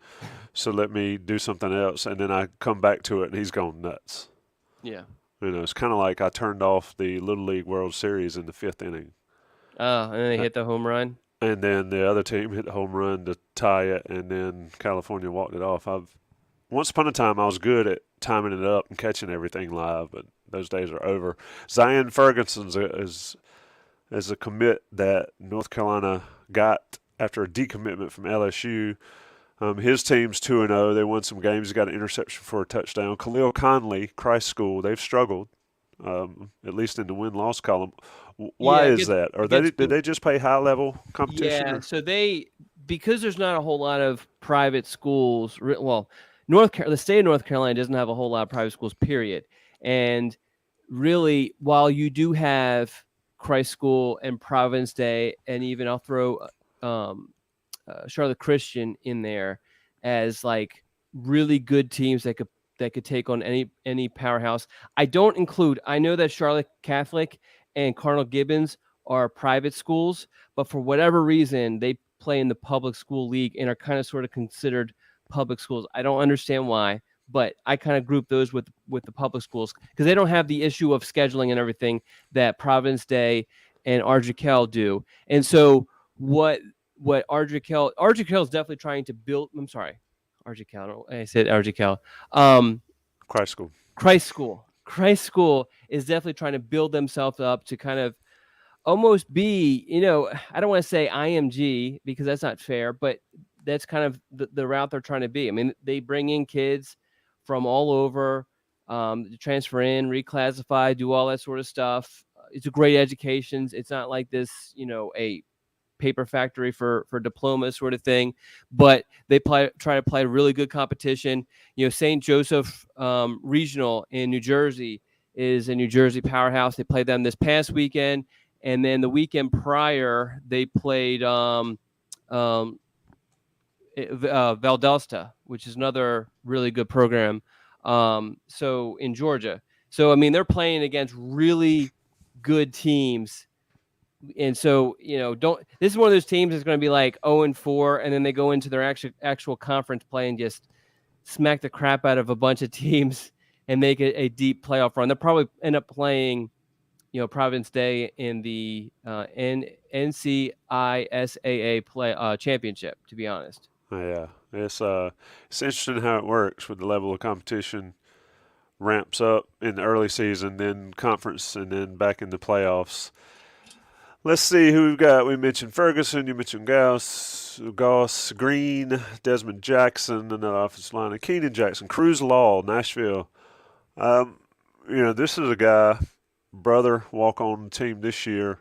Speaker 1: So let me do something else. And then I come back to it, and he's gone nuts.
Speaker 2: Yeah.
Speaker 1: It's kind of like I turned off the Little League World Series in the 5th inning.
Speaker 2: And then they hit the home run.
Speaker 1: And then the other team hit the home run to tie it, and then California walked it off. Once upon a time, I was good at timing it up and catching everything live, but those days are over. Zion Ferguson's is a commit that North Carolina got after a decommitment from LSU. His team's 2-0. They won some games. He got an interception for a touchdown. Khalil Conley, Christ School, they've struggled, at least in the win-loss column. Why is that? Did they just play high-level competition?
Speaker 2: Yeah, so they because there's not a whole lot of private schools. Well, the state of North Carolina doesn't have a whole lot of private schools, period. And really, while you do have Christ School and Providence Day, and even I'll throw um, Charlotte Christian in there as like really good teams that could take on any powerhouse. I don't include. I know that Charlotte Catholic and Cardinal Gibbons are private schools, but for whatever reason, they play in the public school league and are kind of sort of considered public schools. I don't understand why, but I kind of group those with the public schools because they don't have the issue of scheduling and everything that Providence Day and RGKL do. And so what RGKL is definitely trying to build. I'm sorry, RGKL. I said RGKL.
Speaker 1: Christ School.
Speaker 2: Christ School is definitely trying to build themselves up to kind of almost be, I don't want to say IMG because that's not fair, but that's kind of the route they're trying to be. I mean, they bring in kids from all over, transfer in, reclassify, do all that sort of stuff. It's a great education. It's not like this, a paper factory for diplomas sort of thing, but they try to play really good competition. St. Joseph Regional in New Jersey is a New Jersey powerhouse. They played them this past weekend, and then the weekend prior they played Valdosta, which is another really good program. So in Georgia, so I mean they're playing against really good teams. And so, this is one of those teams that's going to be like 0-4, and then they go into their actual conference play and just smack the crap out of a bunch of teams and make it a deep playoff run. They'll probably end up playing, Providence Day in the NCISAA play championship, to be honest.
Speaker 1: Yeah, it's interesting how it works with the level of competition ramps up in the early season, then conference, and then back in the playoffs. Let's see who we've got. We mentioned Ferguson. You mentioned Goss, Green, Desmond Jackson, another offensive line, Keenan Jackson, Cruz Law, Nashville. This is a guy, brother, walk on team this year.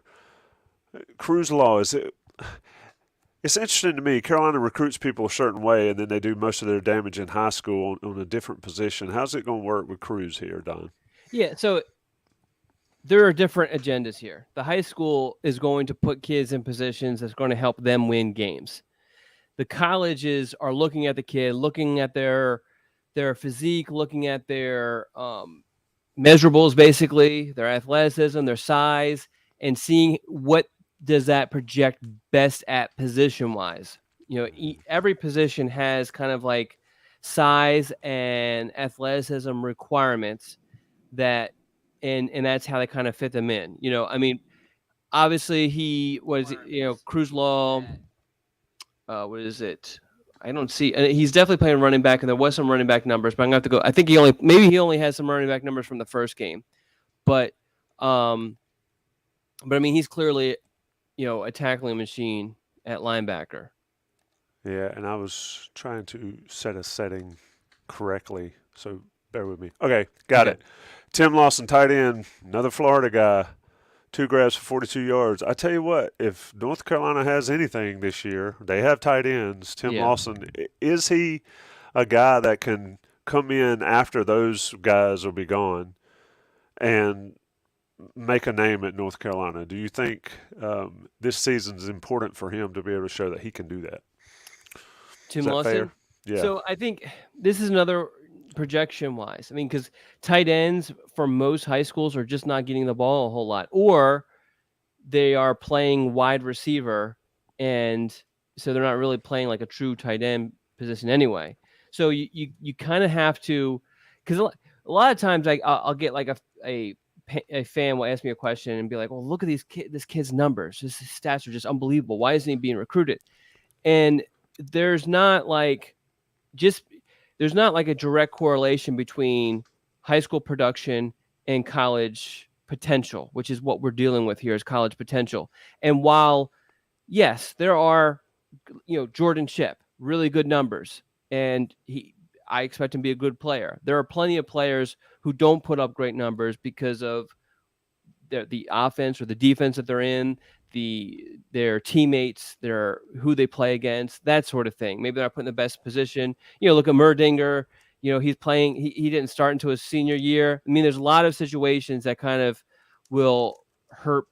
Speaker 1: Cruz Law, it's interesting to me. Carolina recruits people a certain way, and then they do most of their damage in high school on a different position. How's it going to work with Cruz here, Don?
Speaker 2: Yeah, so there are different agendas here. The high school is going to put kids in positions that's going to help them win games. The colleges are looking at the kid, looking at their physique, looking at their measurables, basically, their athleticism, their size, and seeing what does that project best at position-wise. Every position has kind of like size and athleticism requirements that and that's how they kind of fit them in. I mean, obviously he was, Cruz Law. What is it? I don't see. He's definitely playing running back, and there was some running back numbers, but I'm gonna have to go. I think he only has some running back numbers from the first game, but I mean, he's clearly, a tackling machine at linebacker.
Speaker 1: Yeah, and I was trying to set a setting correctly, so bear with me. Okay, got it. Tim Lawson, tight end, another Florida guy, 2 grabs for 42 yards. I tell you what, if North Carolina has anything this year, they have tight ends. Tim Lawson, is he a guy that can come in after those guys will be gone and make a name at North Carolina? Do you think this season is important for him to be able to show that he can do that?
Speaker 2: Tim Lawson? Fair?
Speaker 1: Yeah.
Speaker 2: So I think this is another projection-wise. I mean, because tight ends for most high schools are just not getting the ball a whole lot, or they are playing wide receiver, and so they're not really playing like a true tight end position anyway. So you kind of have to, because a lot of times I'll get like a fan will ask me a question and be like, "Well, look at this kid's numbers. His stats are just unbelievable. Why isn't he being recruited?" And there's not like a direct correlation between high school production and college potential, which is what we're dealing with here is college potential. And while, yes, there are, Jordan Shipp, really good numbers, and I expect him to be a good player. There are plenty of players who don't put up great numbers because of the offense or the defense that they're in, their teammates, their who they play against, that sort of thing. Maybe they're not put in the best position. Look at Murdinger. He's playing. He didn't start until his senior year. I mean, there's a lot of situations that kind of will hurt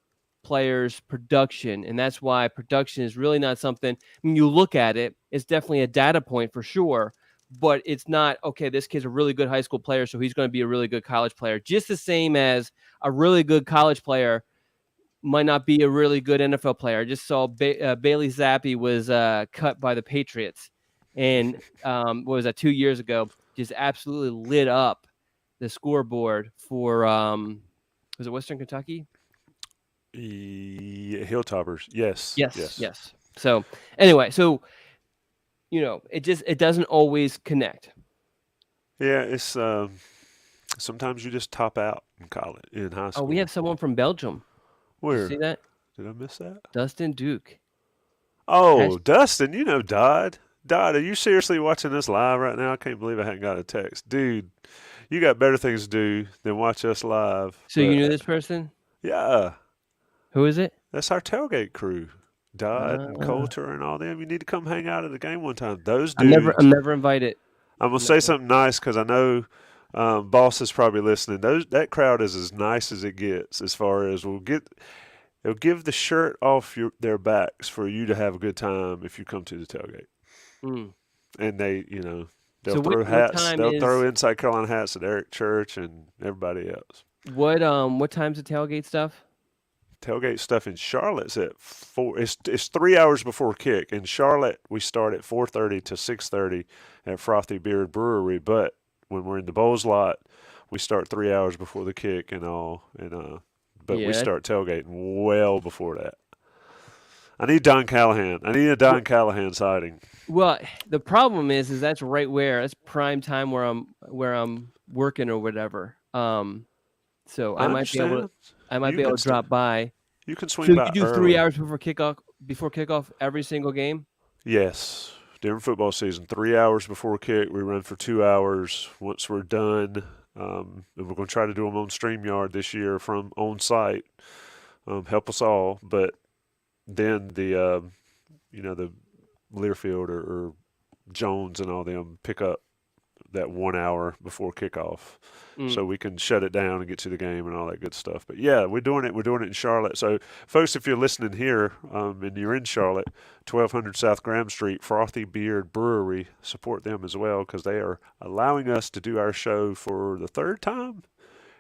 Speaker 2: players' production, and that's why production is really not something. When you look at it, it's definitely a data point for sure, but it's not okay. This kid's a really good high school player, so he's going to be a really good college player. Just the same as a really good college player might not be a really good NFL player. I just saw Bailey Zappi was cut by the Patriots, and what was that, 2 years ago? Just absolutely lit up the scoreboard for was it Western Kentucky?
Speaker 1: Hilltoppers. Yes.
Speaker 2: Yes. So anyway, it doesn't always connect.
Speaker 1: Yeah, it's sometimes you just top out in high
Speaker 2: Oh,
Speaker 1: school.
Speaker 2: we have someone from Belgium. Did
Speaker 1: Where?
Speaker 2: you see that?
Speaker 1: Did I miss that?
Speaker 2: Dustin Duke.
Speaker 1: Oh, Dustin, Dodd. Dodd, are you seriously watching this live right now? I can't believe I hadn't got a text. Dude, you got better things to do than watch us live.
Speaker 2: So you knew this person?
Speaker 1: Yeah.
Speaker 2: Who is it?
Speaker 1: That's our tailgate crew. Dodd and Coulter and all them. You need to come hang out at the game one time. Those dudes.
Speaker 2: I'm never invited.
Speaker 1: I'm going to say something nice because I know Boss is probably listening. That crowd is as nice as it gets as far as they'll give the shirt off their backs for you to have a good time if you come to the tailgate. And they'll throw hats. They'll throw Inside Carolina hats at Eric Church and everybody else.
Speaker 2: What time's the tailgate stuff?
Speaker 1: Tailgate stuff in Charlotte's at 4. It's 3 hours before kick. In Charlotte, we start at 4:30 to 6:30 at Frothy Beard Brewery. But when we're in the Bowls lot, we start 3 hours before the kick and all. But we start tailgating well before that. I need Don Callahan. I need a Don Callahan sighting.
Speaker 2: Well, the problem is that's right where it's prime time where I'm working or whatever. So I might be able to drop by.
Speaker 1: You can swing by.
Speaker 2: So you do 3 hours before kickoff every single game?
Speaker 1: Yes. During football season, 3 hours before kick, we run for 2 hours. Once we're done, and we're going to try to do them on StreamYard this year from on site. Help us all. But then the Learfield or Jones and all them pick up that 1 hour before kickoff, so we can shut it down and get to the game and all that good stuff. But yeah, we're doing it in Charlotte. So folks, if you're listening here and you're in Charlotte, 1200 South Graham Street, Frothy Beard Brewery, support them as well because they are allowing us to do our show for the third time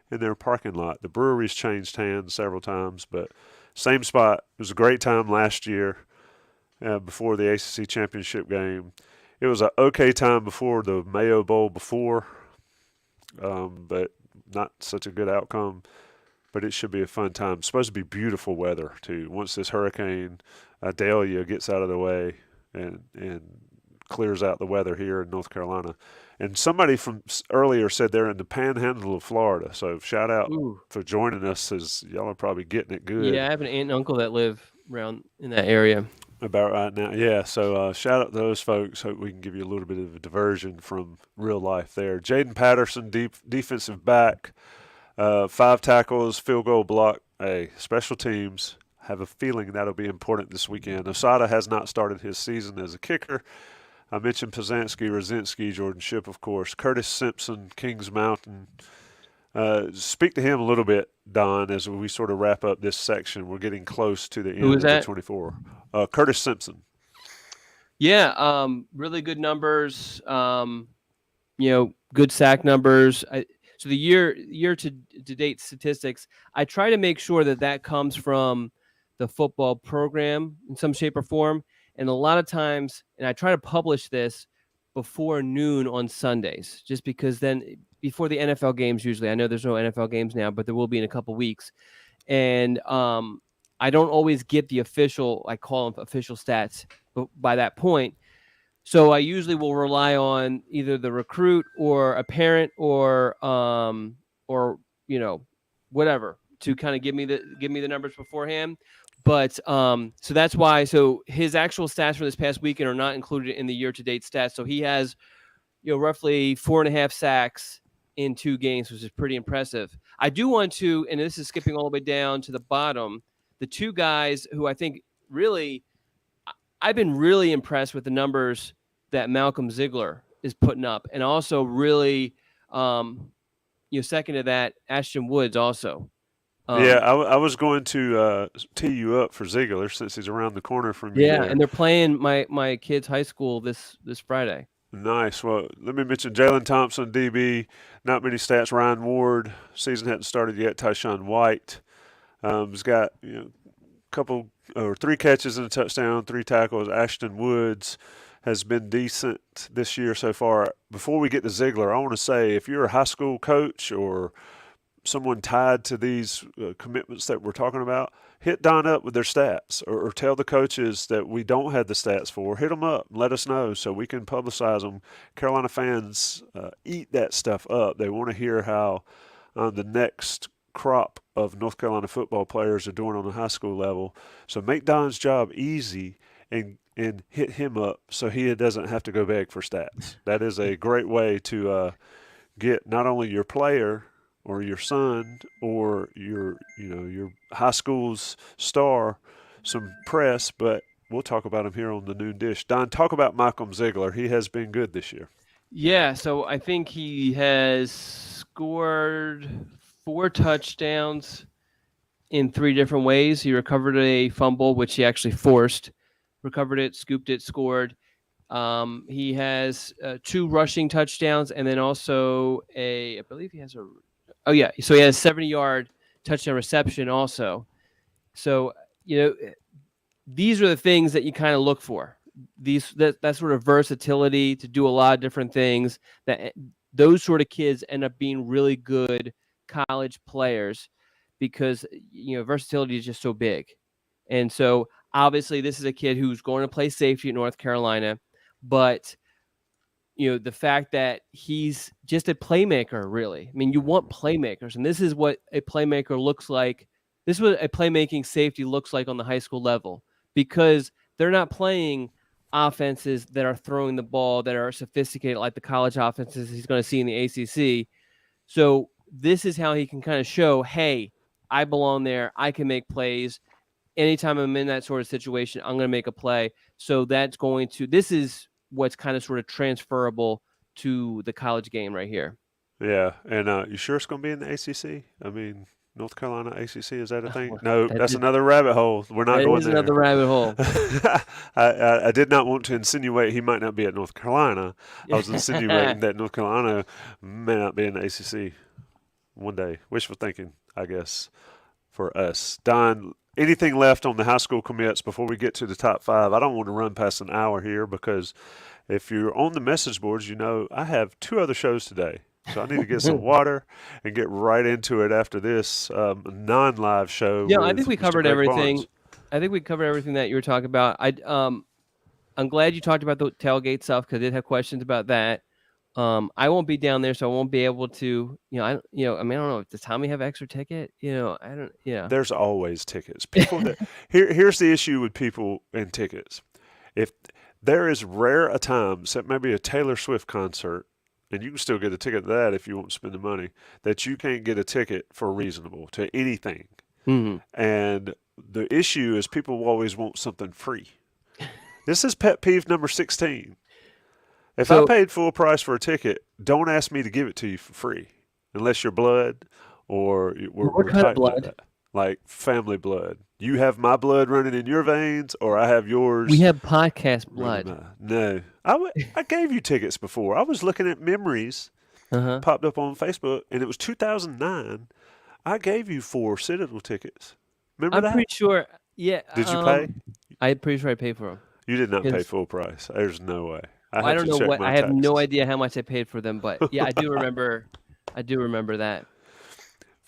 Speaker 1: in their parking lot. The brewery's changed hands several times, but same spot. It was a great time last year before the ACC championship game. It was an okay time before the Mayo Bowl but not such a good outcome. But it should be a fun time. It's supposed to be beautiful weather, too. Once this hurricane, Idalia, gets out of the way and clears out the weather here in North Carolina. And somebody from earlier said they're in the panhandle of Florida. So shout out for joining us, as y'all are probably getting it good.
Speaker 2: Yeah, I have an aunt and uncle that live around in that area.
Speaker 1: About right now, yeah. So shout out to those folks. Hope we can give you a little bit of a diversion from real life there. Jaden Patterson, defensive back, 5 tackles, field goal block. Hey, special teams. Have a feeling that'll be important this weekend. Osada has not started his season as a kicker. I mentioned Pazanski, Rosinski, Jordan Shipp, of course. Curtis Simpson, Kings Mountain. Speak to him a little bit, Don, as we sort of wrap up this section. We're getting close to the end of the 24. Curtis Simpson.
Speaker 2: Yeah, really good numbers. Good sack numbers. So the year to date statistics, I try to make sure that comes from the football program in some shape or form. And a lot of times, and I try to publish this before noon on Sundays, just because then before the NFL games, usually, I know there's no NFL games now, but there will be in a couple weeks. And I don't always get the official, I call them official stats by that point. So I usually will rely on either the recruit or a parent or whatever to kind of give me the numbers beforehand. But so that's why. So his actual stats for this past weekend are not included in the year-to-date stats. So he has, roughly 4.5 sacks in 2 games, which is pretty impressive. I do want to, and this is skipping all the way down to the bottom. the two guys who I think really, I've been really impressed with the numbers that Malcolm Ziegler is putting up, and also really, second to that, Ashton Woods also.
Speaker 1: Yeah, I was going to tee you up for Ziegler since he's around the corner from you
Speaker 2: Yeah,
Speaker 1: there.
Speaker 2: and they're playing my kid's high school this Friday.
Speaker 1: Nice. Well, let me mention Jalen Thompson, DB. Not many stats. Ryan Ward, season hadn't started yet. Tyshawn White has got couple or 3 catches and a touchdown, 3 tackles. Ashton Woods has been decent this year so far. Before we get to Ziegler, I want to say if you're a high school coach or someone tied to these commitments that we're talking about, hit Don up with their stats or tell the coaches that we don't have the stats for. Hit them up and let us know so we can publicize them. Carolina fans eat that stuff up. They want to hear how the next crop of North Carolina football players are doing on the high school level. So make Don's job easy and hit him up so he doesn't have to go beg for stats. That is a great way to get not only your player or your son or your high school's star some press, but we'll talk about him here on the Noon Dish. Don, talk about Michael Ziegler. He has been good this year.
Speaker 2: Yeah, so I think he has scored 4 touchdowns in 3 different ways. He recovered a fumble, which he actually forced, recovered it, scooped it, scored. He has 2 rushing touchdowns, and then also I believe he has so he has a 70-yard touchdown reception also. So, these are the things that you kind of look for. That sort of versatility to do a lot of different things. That those sort of kids end up being really good college players because versatility is just so big. And so obviously this is a kid who's going to play safety at North Carolina, but the fact that he's just a playmaker, really. I mean, you want playmakers, and this is what a playmaker looks like. This is what a playmaking safety looks like on the high school level, because they're not playing offenses that are throwing the ball that are sophisticated like the college offenses he's going to see in the ACC. So this is how he can kind of show, hey, I belong there. I can make plays. Anytime I'm in that sort of situation, I'm going to make a play. So this is what's kind of sort of transferable to the college game right here.
Speaker 1: Yeah, and you sure it's going to be in the ACC? I mean, North Carolina ACC, is that a thing? No, that's another rabbit hole. We're not going there.
Speaker 2: That is another rabbit hole.
Speaker 1: I did not want to insinuate he might not be at North Carolina. I was insinuating that North Carolina may not be in the ACC one day. Wishful thinking, I guess, for us. Don, anything left on the high school commits before we get to the top 5? I don't want to run past an hour here because if you're on the message boards, I have 2 other shows today. So I need to get some water and get right into it after this non-live show.
Speaker 2: Yeah, I think we covered everything.
Speaker 1: Barnes.
Speaker 2: I think we covered everything that you were talking about. I'm glad you talked about the tailgate stuff because I did have questions about that. I won't be down there, so I won't be able to. I don't know. Does Tommy have extra ticket? I don't. Yeah.
Speaker 1: There's always tickets. People here's the issue with people and tickets. If there is rare a time, except maybe a Taylor Swift concert, and you can still get a ticket to that if you want to spend the money, that you can't get a ticket for reasonable to anything.
Speaker 2: Mm-hmm.
Speaker 1: And the issue is people always want something free. This is pet peeve number 16. If I paid full price for a ticket, don't ask me to give it to you for free, unless you're blood or
Speaker 2: what kind of blood?
Speaker 1: Like family blood. You have my blood running in your veins, or I have yours.
Speaker 2: We have podcast blood.
Speaker 1: No. I gave you tickets before. I was looking at memories, popped up on Facebook, and it was 2009. I gave you 4 Citadel tickets. Remember that?
Speaker 2: I'm pretty sure. Yeah.
Speaker 1: Did you pay?
Speaker 2: I'm pretty sure I paid for them.
Speaker 1: You did not pay full price. There's no way.
Speaker 2: I don't know what. I have no idea how much I paid for them, but yeah, I do remember. I do remember that.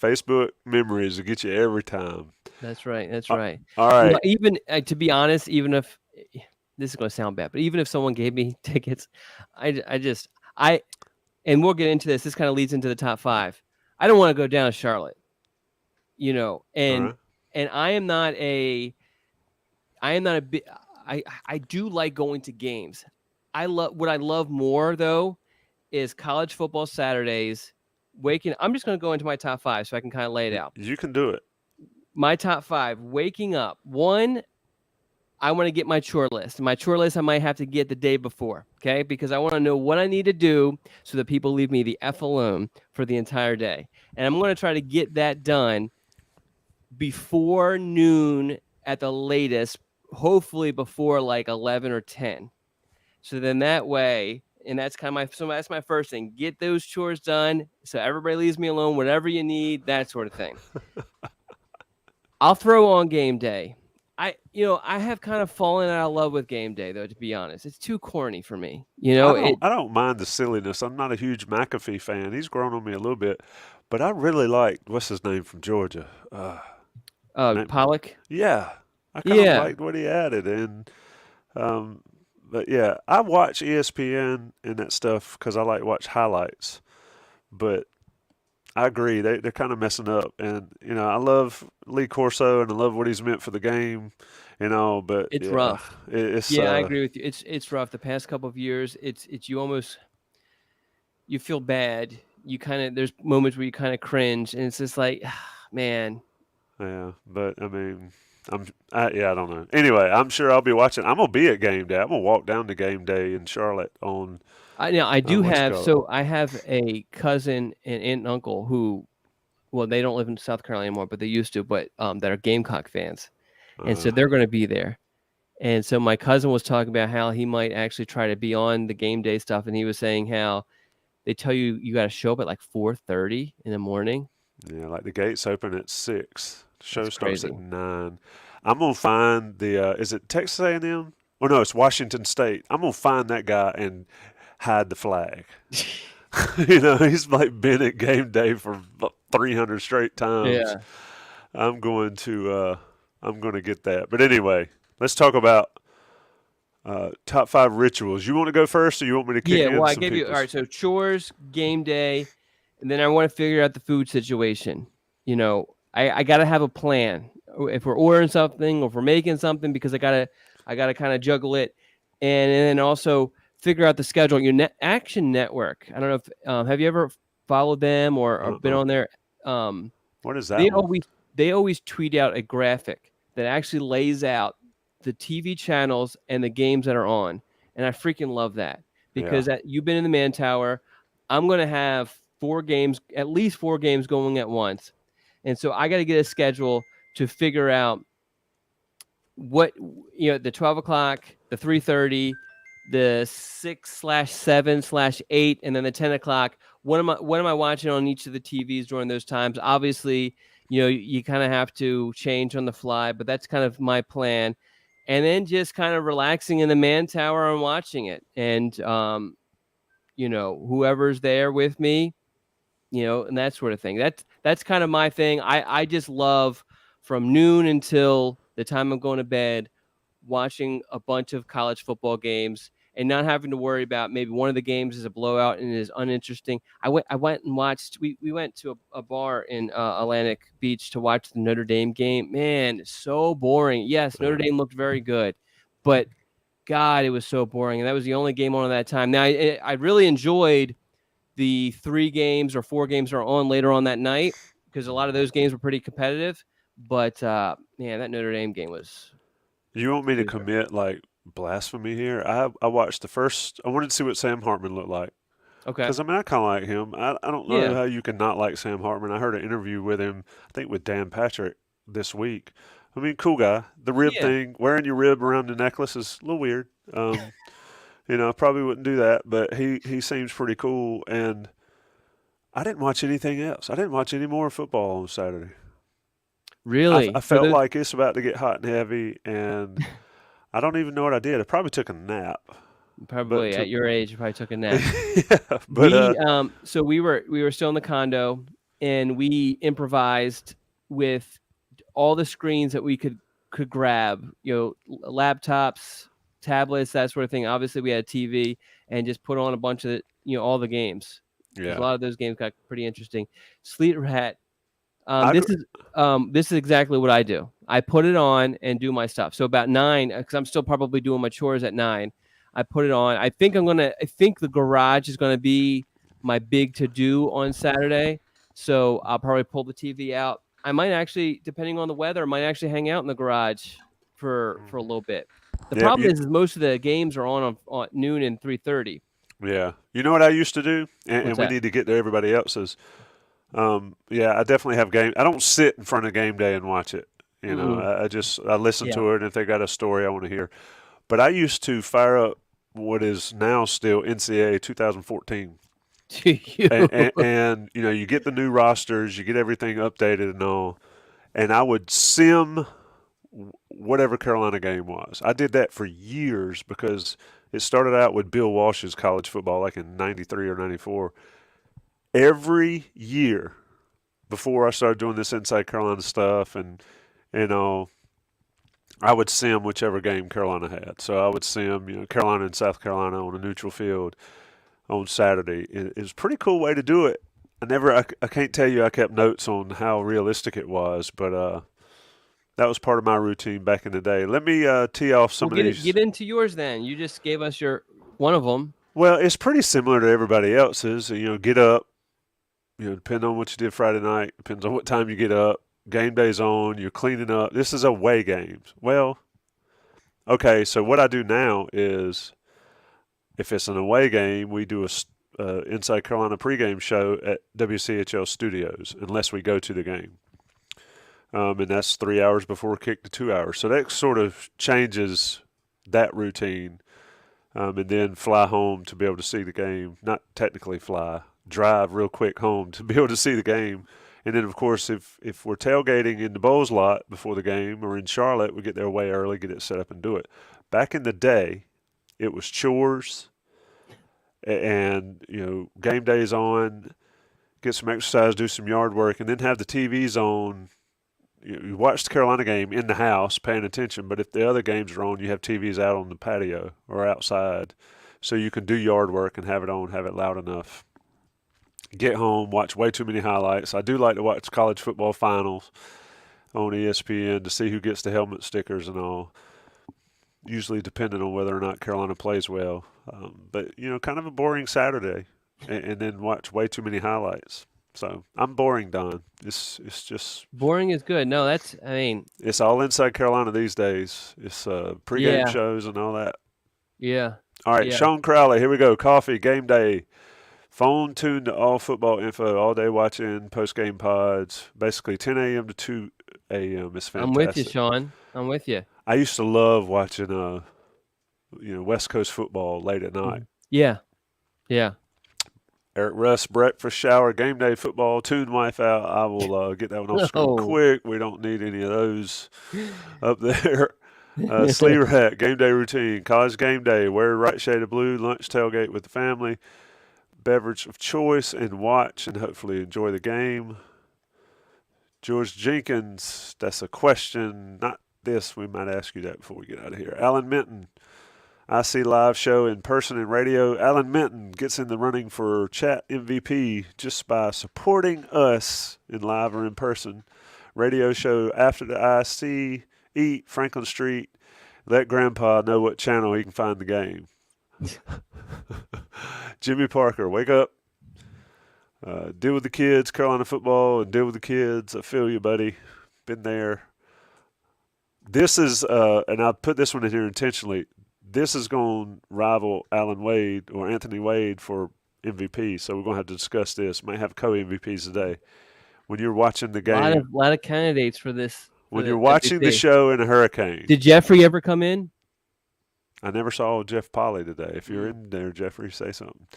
Speaker 1: Facebook memories will get you every time.
Speaker 2: That's right. That's right.
Speaker 1: All right.
Speaker 2: Even to be honest, even if this is going to sound bad, but even if someone gave me tickets, and we'll get into this. This kind of leads into the top 5. I don't want to go down to Charlotte, and I am not a big. I do like going to games. What I love more though is college football Saturdays. I'm just going to go into my top 5 so I can kind of lay it out.
Speaker 1: You can do it.
Speaker 2: My top 5, waking up. 1, I want to get my chore list. My chore list I might have to get the day before, okay? Because I want to know what I need to do so that people leave me the F alone for the entire day. And I'm going to try to get that done before noon at the latest, hopefully before like 11 or 10. So then that way, and that's kind of that's my first thing. Get those chores done so everybody leaves me alone, whatever you need, that sort of thing. I'll throw on game day. I have kind of fallen out of love with game day, though, to be honest. It's too corny for me.
Speaker 1: I don't mind the silliness. I'm not a huge McAfee fan. He's grown on me a little bit, but I really liked what's his name from Georgia. Name,
Speaker 2: Pollock.
Speaker 1: yeah, I kind of
Speaker 2: Yeah,
Speaker 1: liked what he added, and but yeah, I watch ESPN and that stuff because I like to watch highlights. But I agree, they're kind of messing up, and I love Lee Corso and I love what he's meant for the game, But
Speaker 2: it's
Speaker 1: yeah,
Speaker 2: rough.
Speaker 1: it's
Speaker 2: Yeah, I agree with you. It's rough. The past couple of years, it's you feel bad. You kind of there's moments where you kind of cringe, and it's just like, man.
Speaker 1: yeah. But I mean, I don't know. Anyway, I'm sure I'll be watching. I'm gonna be at game day. I'm gonna walk down to game day in Charlotte on
Speaker 2: I do
Speaker 1: what you
Speaker 2: have
Speaker 1: call it.
Speaker 2: so I have a cousin and aunt and uncle who, well, they don't live in South Carolina anymore, but they used to, but that are Gamecock fans, and
Speaker 1: Uh,
Speaker 2: so they're going to be there. And so my cousin was talking about how he might actually try to be on the game day stuff, and he was saying how they tell you got to show up at like 4:30 in the morning.
Speaker 1: yeah, like the gates open at 6. The show
Speaker 2: That's
Speaker 1: starts at
Speaker 2: crazy.
Speaker 1: 9. I'm gonna find the. Is it Texas A&M? Oh no, it's Washington State. I'm gonna find that guy and hide the flag. He's like been at game day for 300 straight times.
Speaker 2: Yeah.
Speaker 1: I'm going to get that. But anyway, let's talk about top 5 rituals. You want to go first, or you want me to kick
Speaker 2: Yeah,
Speaker 1: in
Speaker 2: well, I
Speaker 1: some
Speaker 2: gave you all
Speaker 1: people's?
Speaker 2: right. So chores, game day, and then I want to figure out the food situation. I got to have a plan. If we're ordering something, or if we're making something, because I gotta kind of juggle it, and then also figure out the schedule. Action Network. I don't know if have you ever followed them or been
Speaker 1: Uh-uh.
Speaker 2: on there? Um,
Speaker 1: What is
Speaker 2: they
Speaker 1: that one?
Speaker 2: always they always tweet out a graphic that actually lays out the TV channels and the games that are on, and I freaking love that
Speaker 1: Yeah.
Speaker 2: because you've been in the Man Tower. I'm going to have 4 games, at least 4 games going at once, and so I got to get a schedule to figure out what the 12 o'clock, the 3:30, the 6/7/8, and then the 10 o'clock. What am I watching on each of the TVs during those times? Obviously, you kind of have to change on the fly, but that's kind of my plan. And then just kind of relaxing in the Man Tower and watching it, and whoever's there with me, and that sort of thing. That's kind of my thing. I just love from noon until the time I'm going to bed, watching a bunch of college football games and not having to worry about maybe one of the games is a blowout and is uninteresting. I went and watched. We went to a bar in Atlantic Beach to watch the Notre Dame game. Man, so boring. Yes, Notre
Speaker 1: Yeah.
Speaker 2: Dame looked very good, but God, it was so boring. And that was the only game on at that time. Now, I really enjoyed the 3 games or 4 games that are on later on that night because a lot of those games were pretty competitive. But man, that Notre Dame game was.
Speaker 1: You want me
Speaker 2: It
Speaker 1: to
Speaker 2: was
Speaker 1: commit like blasphemy here? I watched the first. I wanted to see what Sam Hartman looked like
Speaker 2: okay.
Speaker 1: because I mean I kind of like him. I don't know
Speaker 2: Yeah.
Speaker 1: how you can not like Sam Hartman. I heard an interview with him. I think with Dan Patrick this week. I mean, cool guy. The rib
Speaker 2: Yeah.
Speaker 1: thing, wearing your rib around the necklace is a little weird. I probably wouldn't do that, but he seems pretty cool. And I didn't watch anything else. I didn't watch any more football on Saturday. I
Speaker 2: Really? For
Speaker 1: felt
Speaker 2: those
Speaker 1: like it's about to get hot and heavy, and I don't even know what I did. I probably took a nap, but
Speaker 2: probably at
Speaker 1: took
Speaker 2: your age, you probably took a nap.
Speaker 1: yeah, but
Speaker 2: So we were still in the condo and we improvised with all the screens that we could grab, laptops, tablets, that sort of thing. Obviously, we had a TV and just put on a bunch of all the games because a
Speaker 1: yeah,
Speaker 2: lot of those games got pretty interesting. Sleet Rat.
Speaker 1: I
Speaker 2: This
Speaker 1: gr-
Speaker 2: is this is exactly what I do. I put it on and do my stuff. So about 9, because I'm still probably doing my chores at 9. I put it on. I think the garage is gonna be my big to do on Saturday. So I'll probably pull the TV out. I might actually, depending on the weather, I might actually hang out in the garage for a little bit. The
Speaker 1: Yeah,
Speaker 2: problem is most of the games are on noon and 3:30.
Speaker 1: yeah. You know what I used to do, and
Speaker 2: What's
Speaker 1: we
Speaker 2: that?
Speaker 1: need to get to everybody else's. Yeah, I definitely have game. I don't sit in front of game day and watch it.
Speaker 2: Mm-mm.
Speaker 1: I listen
Speaker 2: Yeah.
Speaker 1: to it, and if they got a story I want to hear. But I used to fire up what is now still NCAA 2014,
Speaker 2: Do you?
Speaker 1: and you get the new rosters, you get everything updated and all, and I would sim whatever Carolina game was. I did that for years because it started out with Bill Walsh's college football, like in '93 or '94. Every year before I started doing this Inside Carolina stuff, and you know, I would sim whichever game Carolina had. So I would sim, Carolina and South Carolina on a neutral field on Saturday. It was a pretty cool way to do it. I can't tell you I kept notes on how realistic it was, but that was part of my routine back in the day. Let me tee off
Speaker 2: Well,
Speaker 1: some of
Speaker 2: get
Speaker 1: these.
Speaker 2: into yours then. You just gave us your one of them.
Speaker 1: Well, it's pretty similar to everybody else's. Get up. Depending on what you did Friday night, depends on what time you get up. Game day's on. You're cleaning up. This is away games. Well, okay. So what I do now is, if it's an away game, we do a Inside Carolina pregame show at WCHL Studios, unless we go to the game. And that's 3 hours before kick to 2 hours. So that sort of changes that routine. And then fly home to be able to see the game. Not technically fly, drive real quick home to be able to see the game. And then, of course, if we're tailgating in the Bowles lot before the game or in Charlotte, we get there way early, get it set up, and do it. Back in the day, it was chores and game days on, get some exercise, do some yard work, and then have the TVs on. You watch the Carolina game in the house, paying attention. But if the other games are on, you have TVs out on the patio or outside, so you can do yard work and have it on, have it loud enough. Get home, watch way too many highlights. I do like to watch college football finals on ESPN to see who gets the helmet stickers and all. Usually depending on whether or not Carolina plays well. But kind of a boring Saturday, and then watch way too many highlights. So I'm boring, Don. It's just
Speaker 2: Boring is good. No,
Speaker 1: it's all Inside Carolina these days. It's pregame
Speaker 2: yeah,
Speaker 1: shows and all that.
Speaker 2: yeah,
Speaker 1: All right,
Speaker 2: yeah.
Speaker 1: Sean Crowley, here we go. Coffee, game day. Phone tuned to all football info, all day watching, post game pods. Basically 10 a.m. to 2 a.m. It's
Speaker 2: I'm with you,
Speaker 1: fantastic.
Speaker 2: Sean. I'm with you.
Speaker 1: I used to love watching West Coast football late at night.
Speaker 2: Yeah, yeah.
Speaker 1: Eric Russ, breakfast, shower, game day football, tune wife out. I will get that one off screen
Speaker 2: No.
Speaker 1: quick. We don't need any of those up there. Sleeper hat, game day routine, college game day, wear right shade of blue, lunch tailgate with the family, beverage of choice, and watch and hopefully enjoy the game. George Jenkins, that's a question, not this. We might ask you that before we get out of here. Alan Minton, I see live show in person and radio. Alan Minton gets in the running for chat MVP just by supporting us in live or in person. Radio show after the IC, eat Franklin Street. Let Grandpa know what channel he can find the game. Jimmy Parker, wake up. Deal with the kids, Carolina football, and deal with the kids. I feel you, buddy. Been there. This is, and I put this one in here intentionally. This is going to rival Alan Wade or Anthony Wade for MVP. So we're going to have to discuss this. Might have co-MVPs today. When you're watching the game,
Speaker 2: Lot of candidates for this for
Speaker 1: when you're
Speaker 2: the
Speaker 1: watching the
Speaker 2: MVP.
Speaker 1: show in a hurricane.
Speaker 2: Did Jeffrey ever come in?
Speaker 1: I never saw Jeff Polly today. If you're in there, Jeffrey, say something.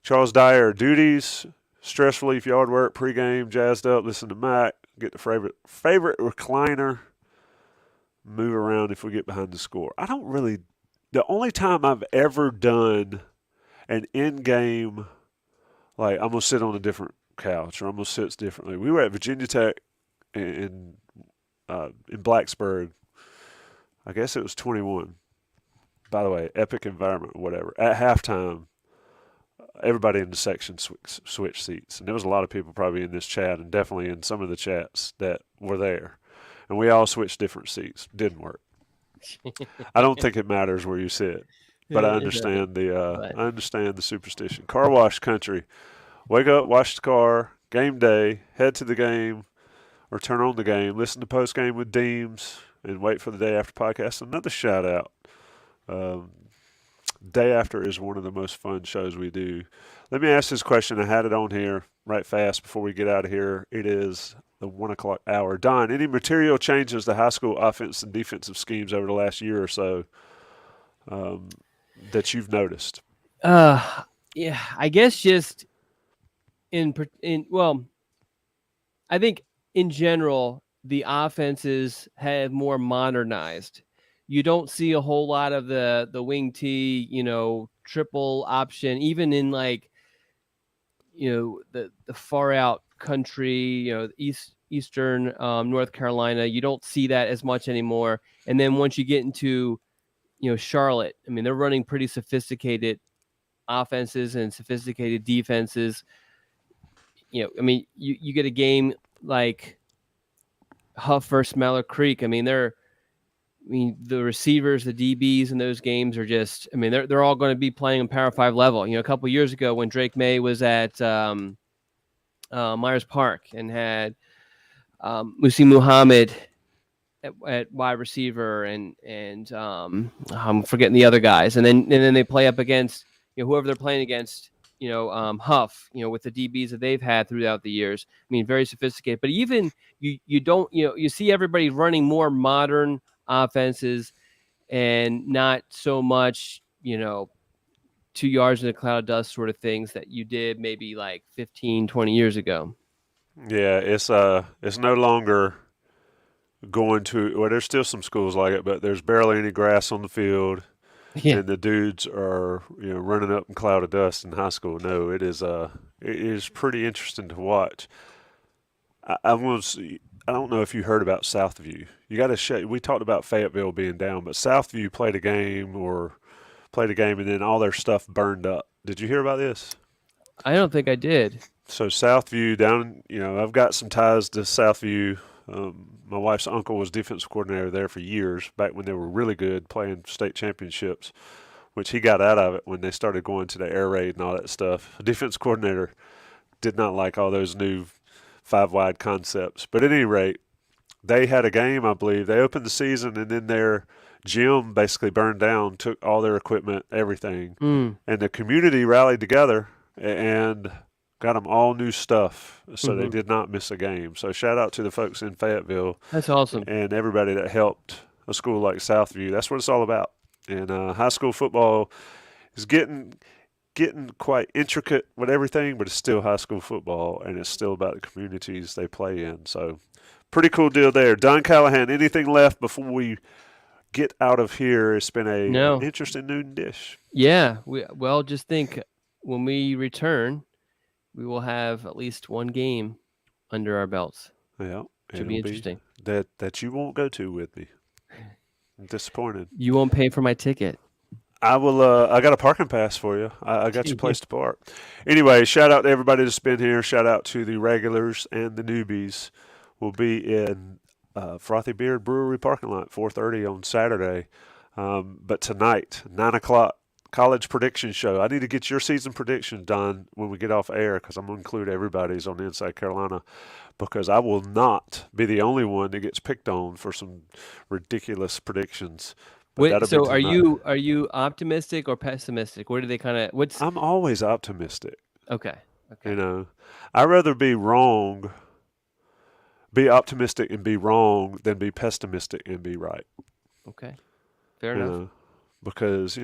Speaker 1: Charles Dyer, duties, stress relief, yard work, pregame, jazzed up, listen to Mac, get the favorite recliner, move around if we get behind the score. I don't really. The only time I've ever done an in-game, like I'm gonna sit on a different couch or I'm gonna sit differently. We were at Virginia Tech in Blacksburg. I guess it was 21. By the way, epic environment, whatever. At halftime, everybody in the section switched seats, and there was a lot of people probably in this chat and definitely in some of the chats that were there, and we all switched different seats. Didn't work. I don't think it matters where you sit, but I understand the superstition. Car wash country. Wake up, wash the car, game day, head to the game, or turn on the game, listen to post game with Deems, and wait for the day after podcast. Another shout out. Um, Day After is one of the most fun shows we do. Let me ask this question. I had it on here right fast before we get out of here. It is the 1 o'clock hour. Don, any material changes to high school offense and defensive schemes over the last year or so that you've noticed?
Speaker 2: Yeah, I guess just well, I think in general the offenses have more modernized. You don't see a whole lot of the wing T, triple option, even in like the far out country, eastern North Carolina. You don't see that as much anymore. And then once you get into Charlotte, I mean, they're running pretty sophisticated offenses and sophisticated defenses. I mean, you get a game like Huff versus Mallard Creek. I mean, the receivers, the DBs in those games are just, I mean, they're all going to be playing on Power 5 level. A couple years ago when Drake May was at Myers Park and had Musi Muhammad at wide receiver and I'm forgetting the other guys, and then they play up against whoever they're playing against, Huff, with the DBs that they've had throughout the years. I mean, very sophisticated. But even you don't you see everybody running more modern offenses and not so much 2 yards in a cloud of dust sort of things that you did maybe like 15, 20 years ago.
Speaker 1: Yeah, it's no longer going to, well, there's still some schools like it, but there's barely any grass on the field.
Speaker 2: Yeah.
Speaker 1: And the dudes are running up in cloud of dust in high school. No, it is pretty interesting to watch. I don't know if you heard about Southview. You got to we talked about Fayetteville being down, but Southview played a game and then all their stuff burned up. Did you hear about this?
Speaker 2: I don't think I did.
Speaker 1: So Southview down, I've got some ties to Southview. My wife's uncle was defensive coordinator there for years, back when they were really good, playing state championships, which he got out of it when they started going to the air raid and all that stuff. The defense coordinator did not like all those new five-wide concepts. But at any rate, they had a game, I believe. They opened the season, and then their gym basically burned down, took all their equipment, everything. And the community rallied together and got them all new stuff, so they did not miss a game. So shout out to the folks in Fayetteville.
Speaker 2: That's awesome.
Speaker 1: And everybody that helped a school like Southview. That's what it's all about. And high school football is getting quite intricate with everything, but it's still high school football, and it's still about the communities they play in. So pretty cool deal there. Don Callahan, anything left before we get out of here? It's been an interesting noon dish.
Speaker 2: Yeah. Just think when we return, we will have at least one game under our belts.
Speaker 1: Yeah.
Speaker 2: Should be interesting.
Speaker 1: That you won't go to with me. I'm disappointed.
Speaker 2: You won't pay for my ticket.
Speaker 1: I will. I got a parking pass for you. I got your place to park. Anyway, shout out to everybody that's been here. Shout out to the regulars and the newbies. We'll be in Frothy Beard Brewery parking lot, 4:30 on Saturday. But tonight, 9 o'clock, college prediction show. I need to get your season prediction done when we get off air, because I'm going to include everybody's on Inside Carolina, because I will not be the only one that gets picked on for some ridiculous predictions.
Speaker 2: So are you optimistic or pessimistic? Where do they kind of
Speaker 1: I'm always optimistic.
Speaker 2: Okay.
Speaker 1: I'd rather be optimistic and be wrong than be pessimistic and be right.
Speaker 2: Okay. Fair enough.
Speaker 1: Because,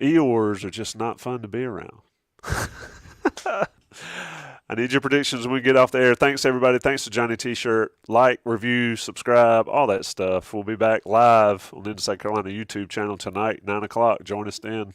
Speaker 1: Eeyores are just not fun to be around. I need your predictions when we get off the air. Thanks, everybody. Thanks to Johnny T-Shirt. Like, review, subscribe, all that stuff. We'll be back live on the Inside Carolina YouTube channel tonight, 9 o'clock. Join us then.